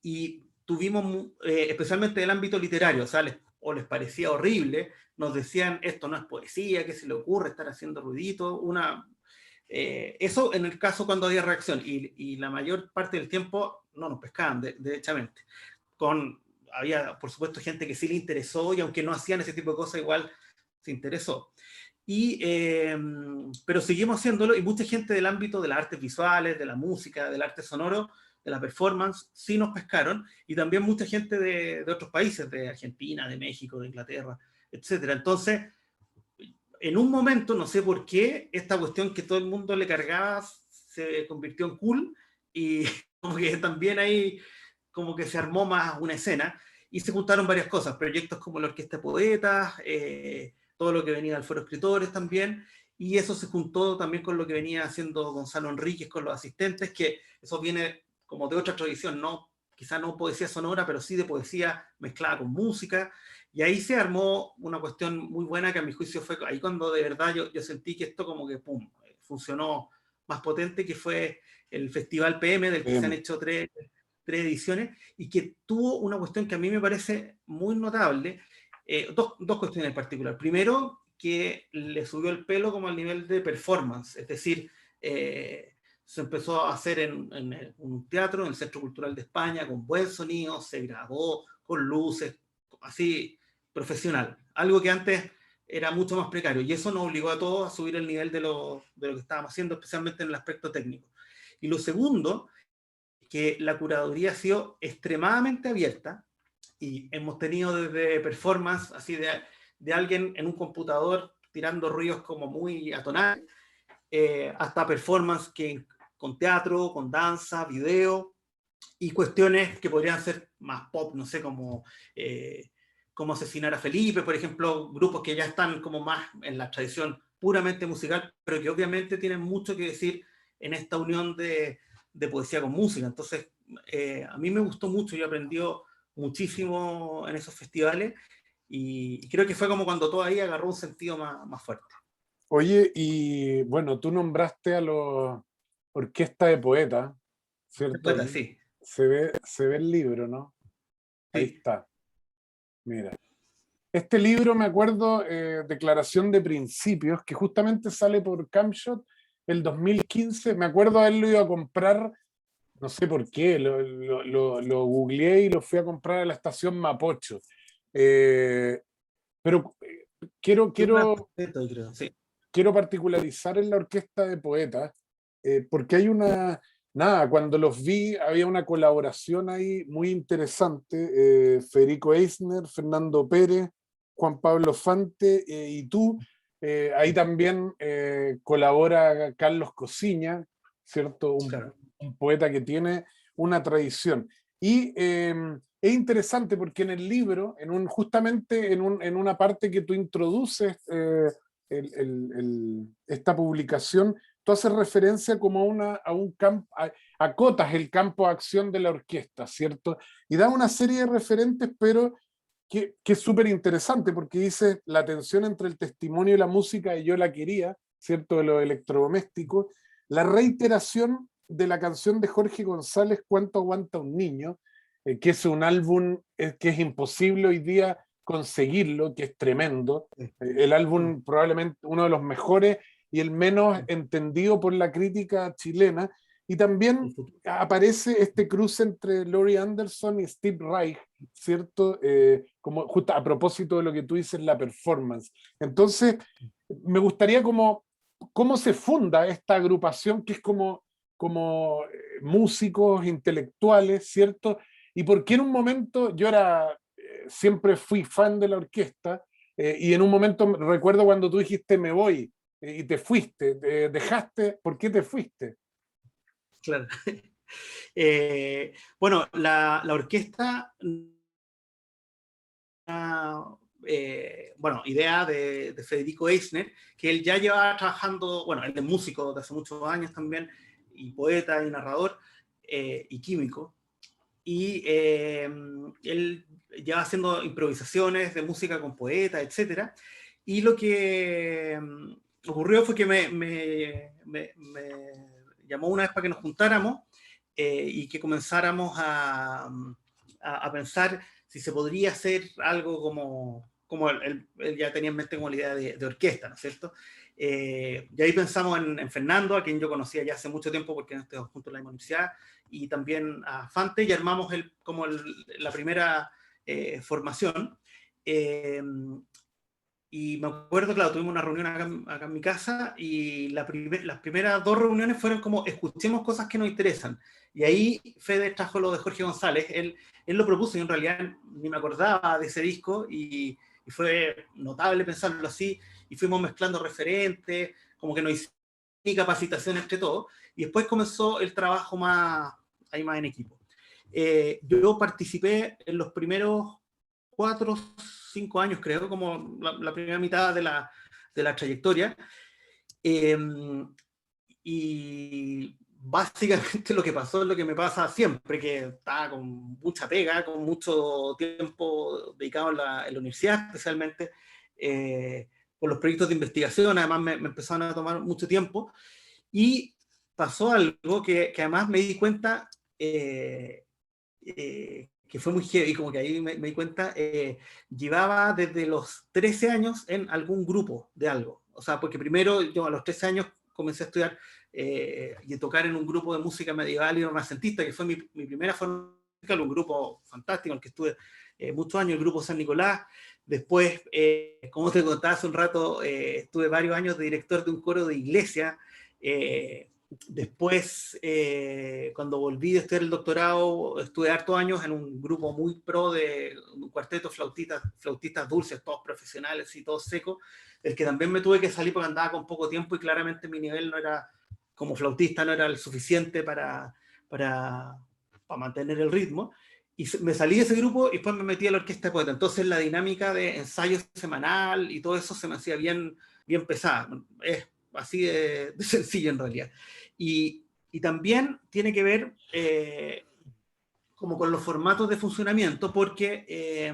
y tuvimos, especialmente del ámbito literario, o sea, les parecía horrible, nos decían, esto no es poesía, ¿qué se le ocurre estar haciendo ruidito? Eso en el caso cuando había reacción, y la mayor parte del tiempo no nos pescaban, derechamente. Había, por supuesto, gente que sí le interesó, y aunque no hacían ese tipo de cosas, igual se interesó. pero seguimos haciéndolo, y mucha gente del ámbito de las artes visuales, de la música, del arte sonoro, de la performance, sí nos pescaron, y también mucha gente de otros países, de Argentina, de México, de Inglaterra, etcétera. Entonces, en un momento, no sé por qué, esta cuestión que todo el mundo le cargaba se convirtió en cool, y como que también ahí como que se armó más una escena, y se juntaron varias cosas, proyectos como la Orquesta de Poetas, todo lo que venía del Foro de Escritores también, y eso se juntó también con lo que venía haciendo Gonzalo Enríquez con los asistentes, que eso viene como de otra tradición, ¿no? Quizá no poesía sonora, pero sí de poesía mezclada con música, y ahí se armó una cuestión muy buena que a mi juicio fue ahí cuando de verdad yo sentí que esto como que pum, funcionó más potente, que fue el Festival PM, del que se han hecho tres ediciones, y que tuvo una cuestión que a mí me parece muy notable, dos cuestiones en particular. Primero, que le subió el pelo como al nivel de performance, es decir, se empezó a hacer en un teatro, en el Centro Cultural de España, con buen sonido, se grabó con luces, así profesional, algo que antes era mucho más precario, y eso nos obligó a todos a subir el nivel de lo que estábamos haciendo, especialmente en el aspecto técnico. Y lo segundo, que la curaduría ha sido extremadamente abierta, y hemos tenido desde performance así de alguien en un computador tirando ruidos como muy atonales, hasta performance con teatro, con danza, video, y cuestiones que podrían ser más pop, no sé, como Asesinar a Felipe, por ejemplo, grupos que ya están como más en la tradición puramente musical, pero que obviamente tienen mucho que decir en esta unión de poesía con música. Entonces, a mí me gustó mucho, yo aprendí muchísimo en esos festivales, y creo que fue como cuando todo ahí agarró un sentido más fuerte. Oye, y bueno, tú nombraste a los Orquesta de Poetas, ¿cierto? Poeta, sí, Se ve el libro, ¿no? Ahí sí, está, mira. Este libro, me acuerdo, Declaración de Principios, que justamente sale por Camshot el 2015. Me acuerdo haberlo ido a comprar, no sé por qué, lo googleé y lo fui a comprar a la estación Mapocho. Eh, pero quiero, sí, una quiero, creo, sí. quiero particularizar en la Orquesta de Poetas, porque hay nada, cuando los vi había una colaboración ahí muy interesante, Federico Eisner, Fernando Pérez, Juan Pablo Fante y tú. Ahí también colabora Carlos Cosiña, ¿cierto? Claro. Un poeta que tiene una tradición. Y es interesante porque en el libro, justamente en una parte que tú introduces, esta publicación, tú haces referencia como a un campo, acotas el campo de acción de la orquesta, ¿cierto? Y da una serie de referentes, pero que es súper interesante porque dice la tensión entre el testimonio y la música, y yo la quería, ¿cierto? De los electrodomésticos, la reiteración de la canción de Jorge González, ¿Cuánto aguanta un niño? Que es un álbum que es imposible hoy día conseguirlo, que es tremendo. El álbum probablemente uno de los mejores y el menos entendido por la crítica chilena. Y también aparece este cruce entre Laurie Anderson y Steve Reich, ¿cierto? Como justo a propósito de lo que tú dices, la performance. Entonces, me gustaría cómo se funda esta agrupación que es como músicos intelectuales, ¿cierto? Y por qué en un momento siempre fui fan de la orquesta, y en un momento recuerdo cuando tú dijiste me voy, y te fuiste, dejaste, ¿por qué te fuiste? Claro. Bueno, la orquesta, bueno, idea de Federico Eisner, que él ya llevaba trabajando, bueno, él es músico de hace muchos años también, y poeta y narrador, y químico, y él lleva haciendo improvisaciones de música con poetas, etc. Y lo que ocurrió fue que me llamó una vez para que nos juntáramos, y que comenzáramos a pensar si se podría hacer algo como él ya tenía en mente como la idea de orquesta, ¿no es cierto? Y ahí pensamos en Fernando, a quien yo conocía ya hace mucho tiempo porque estamos juntos en la misma universidad, y también a Fante, y armamos la primera formación. Y me acuerdo, claro, tuvimos una reunión acá en mi casa y las primeras dos reuniones fueron como escuchemos cosas que nos interesan. Y ahí Fede trajo lo de Jorge González, él lo propuso y en realidad ni me acordaba de ese disco y fue notable pensarlo así y fuimos mezclando referentes, como que nos hicimos capacitación entre todos y después comenzó el trabajo más, ahí más en equipo. Yo participé en los primeros 4 o 5 años, creo, como la primera mitad de la trayectoria. Eh, y básicamente lo que pasó es lo que me pasa siempre, que estaba con mucha pega, con mucho tiempo dedicado en la universidad, especialmente por los proyectos de investigación, además me empezaron a tomar mucho tiempo, y pasó algo que además me di cuenta que fue muy heavy, como que ahí me di cuenta, llevaba desde los 13 años en algún grupo de algo. O sea, porque primero yo a los 13 años comencé a estudiar y a tocar en un grupo de música medieval y renacentista, que fue mi primera forma musical, un grupo fantástico en el que estuve muchos años, el grupo San Nicolás. Después, como te contaba hace un rato, estuve varios años de director de un coro de iglesia. Después, cuando volví de estudiar el doctorado, estuve hartos años en un grupo muy pro de un cuarteto flautistas dulces, todos profesionales y todos secos, el que también me tuve que salir porque andaba con poco tiempo y claramente mi nivel no era, como flautista, no era el suficiente para mantener el ritmo. Y me salí de ese grupo y después me metí a la orquesta de poeta. Entonces la dinámica de ensayo semanal y todo eso se me hacía bien, bien pesada. Es así de sencillo en realidad. Y también tiene que ver como con los formatos de funcionamiento, porque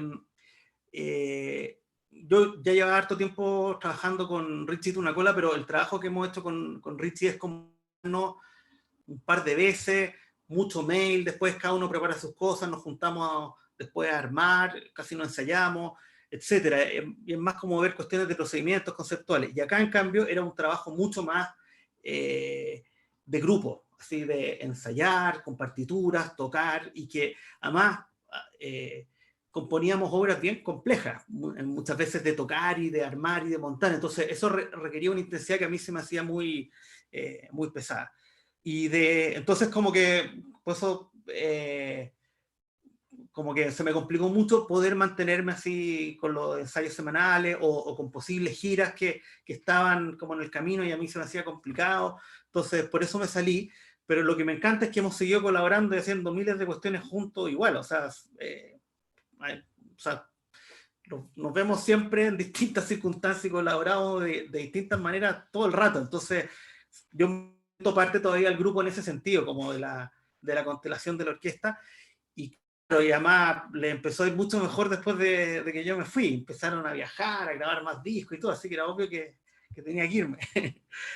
yo ya llevaba harto tiempo trabajando con Richie Tunacola, pero el trabajo que hemos hecho con Richie es como no, un par de veces, mucho mail, después cada uno prepara sus cosas, nos juntamos después a armar, casi no ensayamos, etcétera. Y es más como ver cuestiones de procedimientos conceptuales. Y acá, en cambio, era un trabajo mucho más de grupo, así de ensayar, con partituras, tocar, y que además componíamos obras bien complejas, muchas veces de tocar y de armar y de montar. Entonces, eso requería una intensidad que a mí se me hacía muy pesada. Entonces como que, pues eso, como que se me complicó mucho poder mantenerme así con los ensayos semanales o con posibles giras que estaban como en el camino y a mí se me hacía complicado. Entonces por eso me salí, pero lo que me encanta es que hemos seguido colaborando y haciendo miles de cuestiones juntos igual, o sea nos vemos siempre en distintas circunstancias y colaboramos de distintas maneras todo el rato. Entonces, yo me siento parte todavía del grupo en ese sentido, como de la constelación de la orquesta. Y, claro, y además le empezó a ir mucho mejor después de que yo me fui. Empezaron a viajar, a grabar más discos y todo, así que era obvio que tenía que irme.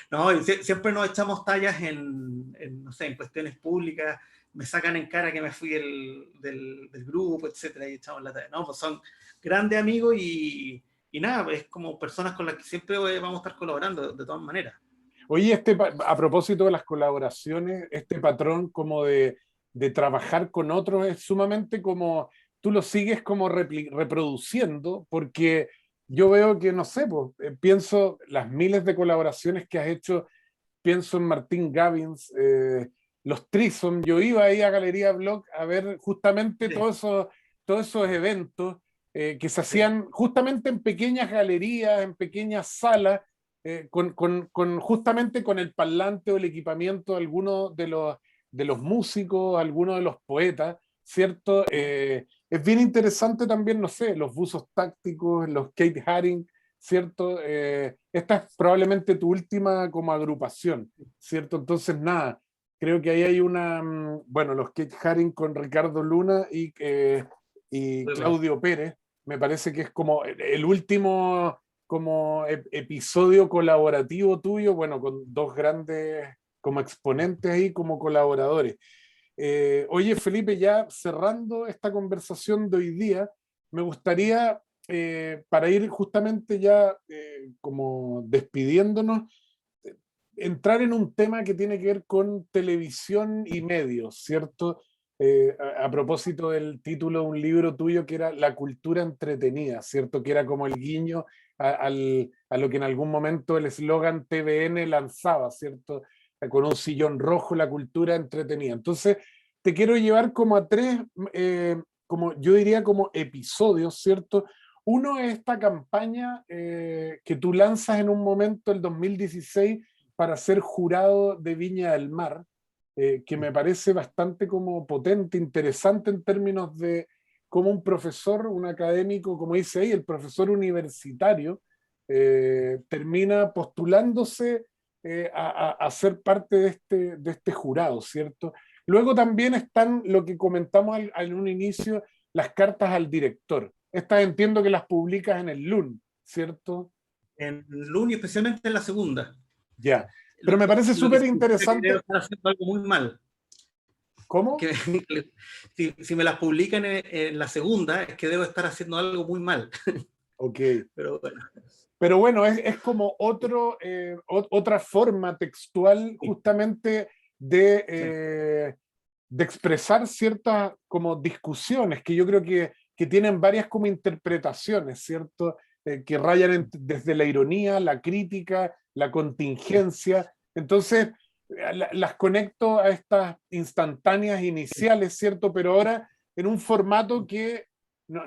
No, y siempre nos echamos tallas no sé, en cuestiones públicas, me sacan en cara que me fui del grupo, etcétera, y echamos la talla. No, pues son grandes amigos y nada, es como personas con las que siempre vamos a estar colaborando de todas maneras. Oye, a propósito de las colaboraciones, este patrón como de trabajar con otros es sumamente como, tú lo sigues como reproduciendo, porque yo veo que, no sé, pues, pienso las miles de colaboraciones que has hecho, pienso en Martín Gavins, los Trisom, yo iba ahí a Galería Blog a ver justamente Sí, todos esos eventos que se sí. hacían justamente en pequeñas galerías, en pequeñas salas, justamente con el parlante o el equipamiento de algunos de los músicos, algunos de los poetas, ¿cierto? Es bien interesante también, no sé, los buzos tácticos, los Kate Haring, ¿cierto? Esta es probablemente tu última como agrupación, ¿cierto? Entonces, nada, creo que ahí hay bueno, los Kate Haring con Ricardo Luna y Claudio Pérez, me parece que es como el último como episodio colaborativo tuyo, bueno, con dos grandes como exponentes ahí como colaboradores. Oye, Felipe, ya cerrando esta conversación de hoy día, me gustaría, para ir justamente ya como despidiéndonos, entrar en un tema que tiene que ver con televisión y medios, ¿cierto? a propósito del título de un libro tuyo que era La cultura entretenida, ¿cierto? Que era como el guiño a lo que en algún momento el eslogan TVN lanzaba, ¿cierto? Con un sillón rojo, la cultura entretenida. Entonces, te quiero llevar como a tres, como yo diría como episodios, ¿cierto? Uno es esta campaña que tú lanzas en un momento, el 2016, para ser jurado de Viña del Mar, que me parece bastante como potente, interesante en términos de cómo un profesor, un académico, como dice ahí, el profesor universitario, termina postulándose a ser parte de este jurado, ¿cierto? Luego también están lo que comentamos en un inicio, las cartas al director. Estas entiendo que las publicas en el LUN, ¿cierto? En Luni, especialmente en la segunda. Ya. Pero Lo, me parece lo que súper significa que debo interesante. estar haciendo algo muy mal. ¿Cómo? Que, si me las publican en la segunda, es que debo estar haciendo algo muy mal. Ok. Pero bueno. Pero bueno, es como otra forma textual Sí, justamente sí, de expresar ciertas como discusiones que yo creo que tienen varias como interpretaciones, ¿cierto? Que rayan desde la ironía, la crítica, la sí, contingencia. Entonces, las conecto a estas instantáneas iniciales, ¿cierto? Pero ahora en un formato que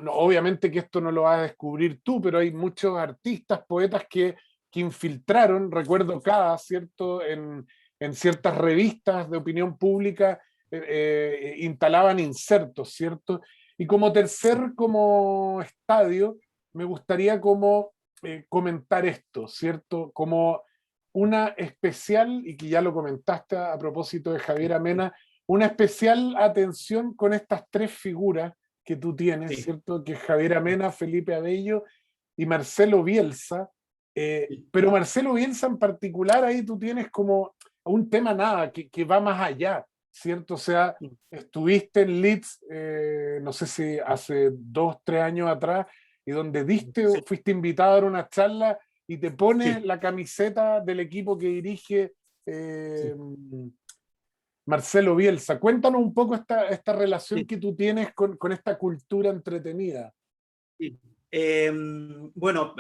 obviamente que esto no lo vas a descubrir tú, pero hay muchos artistas, poetas que infiltraron, recuerdo cada, ¿cierto? En ciertas revistas de opinión pública instalaban insertos, ¿cierto? Y como tercer como estadio, me gustaría como comentar esto, ¿cierto? Como una especial, y que ya lo comentaste a propósito de Javier Amena, una especial atención con estas tres figuras que tú tienes, sí, ¿cierto? Que es Javier Amena, Felipe Abello y Marcelo Bielsa. sí, Pero Marcelo Bielsa en particular, ahí tú tienes como un tema nada, que va más allá, ¿cierto? O sea, estuviste en Leeds, no sé si hace 2, 3 años atrás, y donde sí, fuiste invitado a dar una charla y te pones sí, la camiseta del equipo que dirige sí, eh, Marcelo Bielsa. Cuéntanos un poco esta relación sí, que tú tienes con esta cultura entretenida. sí. Bueno,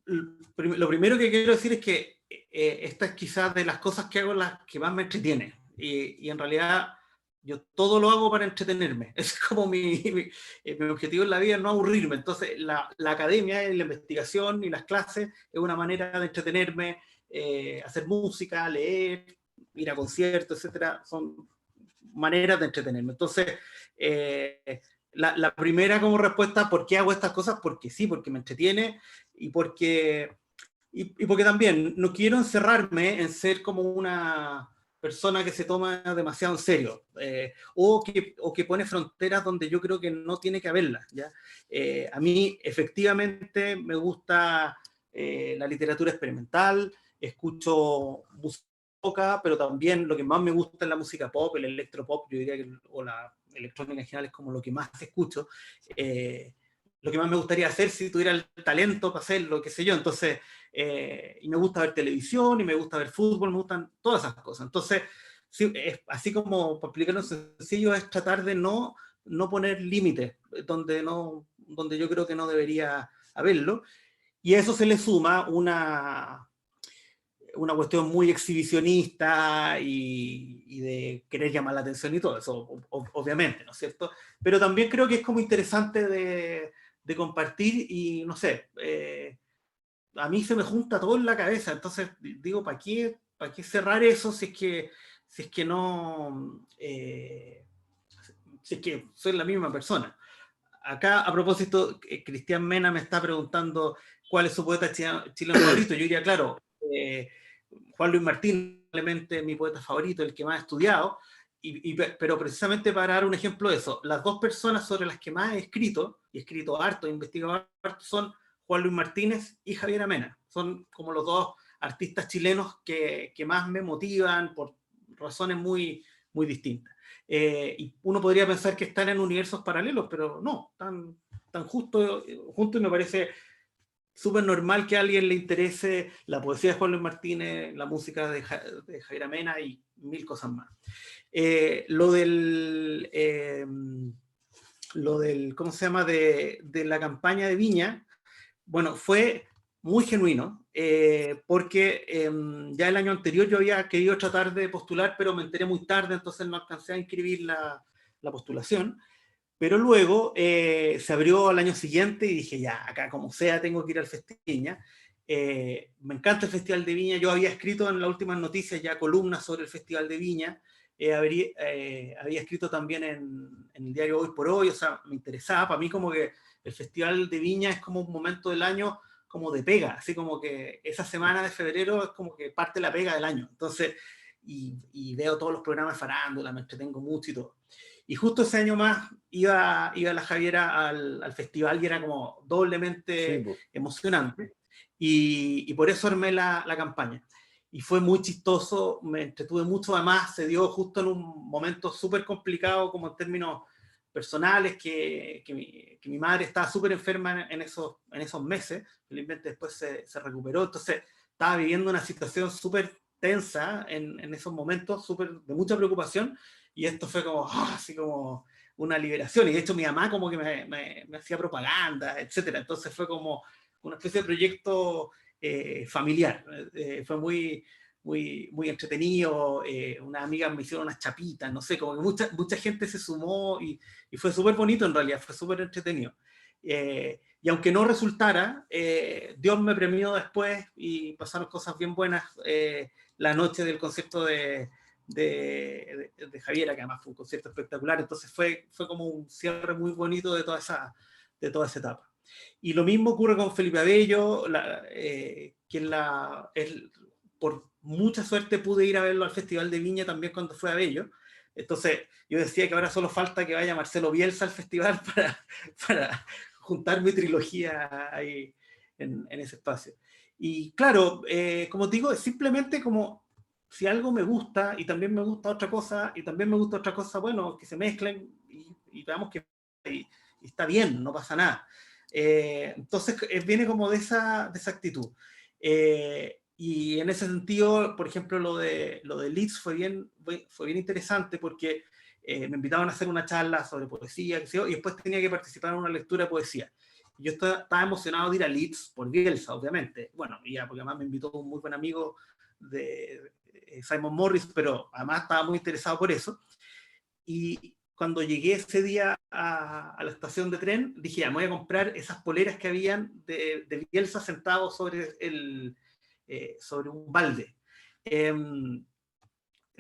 lo primero que quiero decir es que esta es quizás de las cosas que hago las que más me entretiene. Y en realidad yo todo lo hago para entretenerme. Es como mi objetivo en la vida, es no aburrirme. Entonces la academia y la investigación y las clases es una manera de entretenerme, hacer música, leer, ir a conciertos, etcétera. Son maneras de entretenerme. Entonces, la primera como respuesta, ¿por qué hago estas cosas? Porque sí, porque me entretiene y porque también no quiero encerrarme en ser como una persona que se toma demasiado en serio o que pone fronteras donde yo creo que no tiene que haberlas. ¿Ya? A mí efectivamente me gusta la literatura experimental, escucho música, pero también lo que más me gusta es la música pop, el electropop, yo diría que, o la electrónica en general es como lo que más escucho. Lo que más me gustaría hacer si tuviera el talento para hacerlo, qué sé yo. Entonces, y me gusta ver televisión, y me gusta ver fútbol, me gustan todas esas cosas. Entonces, sí, así como para explicarlo sencillo, es tratar de no poner límites donde yo creo que no debería haberlo. Y a eso se le suma una cuestión muy exhibicionista y de querer llamar la atención y todo eso, obviamente, ¿no es cierto? Pero también creo que es como interesante de compartir y, no sé, a mí se me junta todo en la cabeza, entonces digo, ¿para qué cerrar eso si es que no, si es que soy la misma persona? Acá, a propósito, Cristian Mena me está preguntando cuál es su poeta chileno favorito. Yo diría, claro, Juan Luis Martín, probablemente mi poeta favorito, el que más he estudiado, pero precisamente para dar un ejemplo de eso, las dos personas sobre las que más he escrito, y he escrito harto, he investigado harto, son Juan Luis Martínez y Javier Amena. Son como los dos artistas chilenos que más me motivan por razones muy, muy distintas. Y uno podría pensar que están en universos paralelos, pero no, están justo juntos y me parece súper normal que a alguien le interese la poesía de Juan Luis Martínez, la música de Javier Amena y mil cosas más. Lo del, ¿cómo se llama? De la campaña de Viña, bueno, fue muy genuino, porque ya el año anterior yo había querido tratar de postular, pero me enteré muy tarde, entonces no alcancé a inscribir la postulación. Pero luego se abrió al año siguiente y dije, ya, acá como sea, tengo que ir al Festival de Viña. Me encanta el Festival de Viña. Yo había escrito en las últimas noticias ya columnas sobre el Festival de Viña. Había escrito también en el diario Hoy por Hoy, o sea, me interesaba. Para mí como que el Festival de Viña es como un momento del año como de pega, así como que esa semana de febrero es como que parte la pega del año. Entonces, y veo todos los programas de farándula, me entretengo mucho y todo. Y justo ese año más iba la Javiera al festival y era como Sí, doblemente pues. emocionante. Y por eso armé la campaña. Y fue muy chistoso, me entretuve mucho, además se dio justo en un momento súper complicado como en términos personales, que mi madre estaba súper enferma en esos meses, felizmente después se recuperó, entonces estaba viviendo una situación súper tensa en esos momentos, súper de mucha preocupación, y esto fue como, así como una liberación, y de hecho mi mamá como que me hacía propaganda, etcétera, entonces fue como una especie de proyecto familiar, fue muy entretenido, unas amigas me hicieron unas chapitas, no sé, como que mucha gente se sumó y fue súper bonito en realidad, fue súper entretenido. Y aunque no resultara, Dios me premió después y pasaron cosas bien buenas la noche del concierto de Javiera, que además fue un concierto espectacular, entonces fue como un cierre muy bonito de toda esa etapa. Y lo mismo ocurre con Felipe Abello, quien por mucha suerte pude ir a verlo al Festival de Viña también cuando fue a Abello. Entonces yo decía que ahora solo falta que vaya Marcelo Bielsa al festival para juntar mi trilogía ahí en ese espacio. Y claro, como te digo, es simplemente como si algo me gusta y también me gusta otra cosa y también me gusta otra cosa, bueno, que se mezclen y veamos que y está bien, no pasa nada. Entonces viene como de esa actitud. Y en ese sentido, por ejemplo, lo de Leeds fue bien interesante porque me invitaban a hacer una charla sobre poesía, qué sé yo, y después tenía que participar en una lectura de poesía. Yo estaba emocionado de ir a Leeds por Bielsa, obviamente. Bueno, y ya, porque además me invitó un muy buen amigo de Simon Morris, pero además estaba muy interesado por eso. Y cuando llegué ese día a la estación de tren, dije, ya, me voy a comprar esas poleras que habían de Bielsa sentado sobre un balde.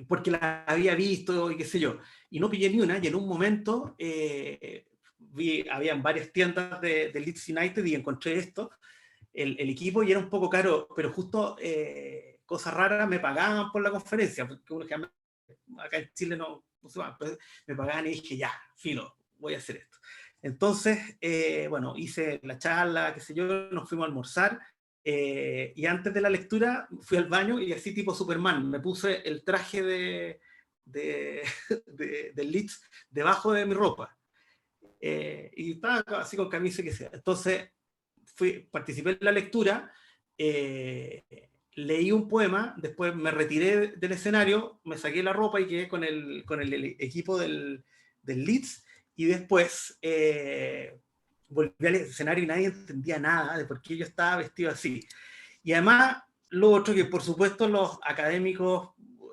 Porque la había visto y qué sé yo. Y no pillé ni una, y en un momento habían varias tiendas de Leeds United y encontré esto, el equipo, y era un poco caro, pero justo, cosa rara, me pagaban por la conferencia, porque uno que acá en Chile no se va, pues me pagaban y dije, ya, filo, voy a hacer esto. Entonces, bueno, hice la charla, qué sé yo, nos fuimos a almorzar, y antes de la lectura fui al baño y así tipo Superman, me puse el traje de, del Leeds debajo de mi ropa. Y estaba así con camisa que sea. Entonces, participé en la lectura, eh, leí un poema, después me retiré del escenario, me saqué la ropa y quedé con el equipo del Leeds, y después volví al escenario y nadie entendía nada de por qué yo estaba vestido así. Y además, lo otro que por supuesto los académicos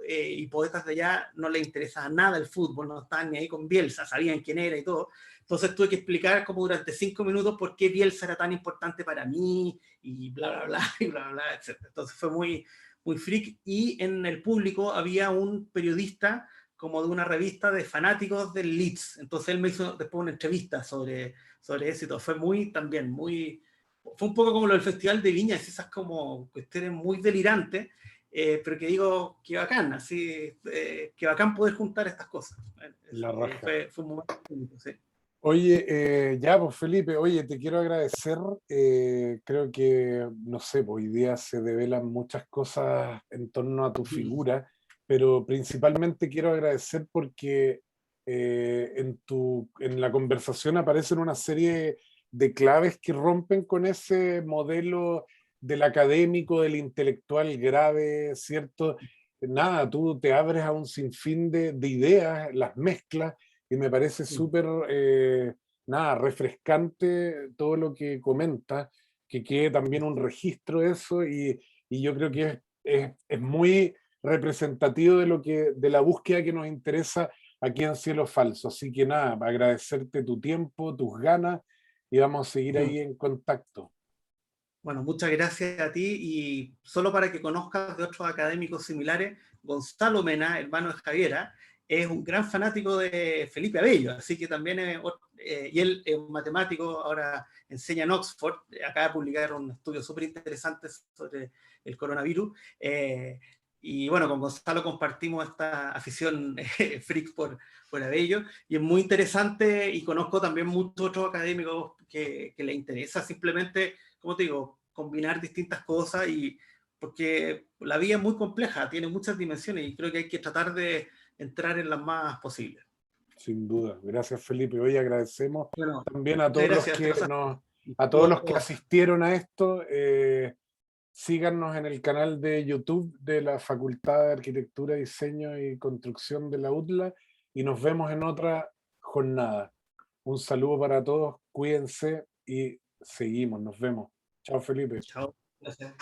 y poetas de allá no les interesaba nada el fútbol, no estaban ni ahí con Bielsa, sabían quién era y todo. Entonces tuve que explicar como durante 5 minutos por qué Bielsa era tan importante para mí y bla, bla, bla, y bla, bla, etc. Entonces fue muy freak. Y en el público había un periodista como de una revista de fanáticos del Leeds. Entonces él me hizo después una entrevista sobre eso y todo. Fue también muy, fue un poco como lo del Festival de Viña, esas como cuestiones muy delirantes, pero que digo, que bacán, así, que bacán poder juntar estas cosas. La raja. Fue un momento bonito, sí. Oye, ya, pues Felipe, oye, te quiero agradecer. Creo que, no sé, pues hoy día se develan muchas cosas en torno a tu figura, pero principalmente quiero agradecer porque en la conversación aparecen una serie de claves que rompen con ese modelo del académico, del intelectual grave, ¿cierto? Nada, tú te abres a un sinfín de ideas, las mezclas, y me parece súper, nada, refrescante todo lo que comentas, que quede también un registro de eso, y yo creo que es muy representativo de lo que, de la búsqueda que nos interesa aquí en Cielo Falso. Así que nada, agradecerte tu tiempo, tus ganas, y vamos a seguir ahí en contacto. Bueno, muchas gracias a ti, y solo para que conozcas de otros académicos similares, Gonzalo Mena, hermano de Javiera, es un gran fanático de Felipe Abello, así que también y él es un matemático, ahora enseña en Oxford, acaba de publicar un estudio súper interesante sobre el coronavirus, y bueno, con Gonzalo compartimos esta afición freak por Abello, y es muy interesante, y conozco también muchos otros académicos que le interesa simplemente, como te digo, combinar distintas cosas, y porque la vida es muy compleja, tiene muchas dimensiones, y creo que hay que tratar de entrar en las más posibles. Sin duda. Gracias, Felipe. Hoy agradecemos Bueno, también a muchas todos los gracias, que Rosa. a todos los que asistieron a esto. Síganos en el canal de YouTube de la Facultad de Arquitectura, Diseño y Construcción de la UTLA, y nos vemos en otra jornada. Un saludo para todos, cuídense y seguimos, nos vemos. Chao, Felipe. Chao. Gracias.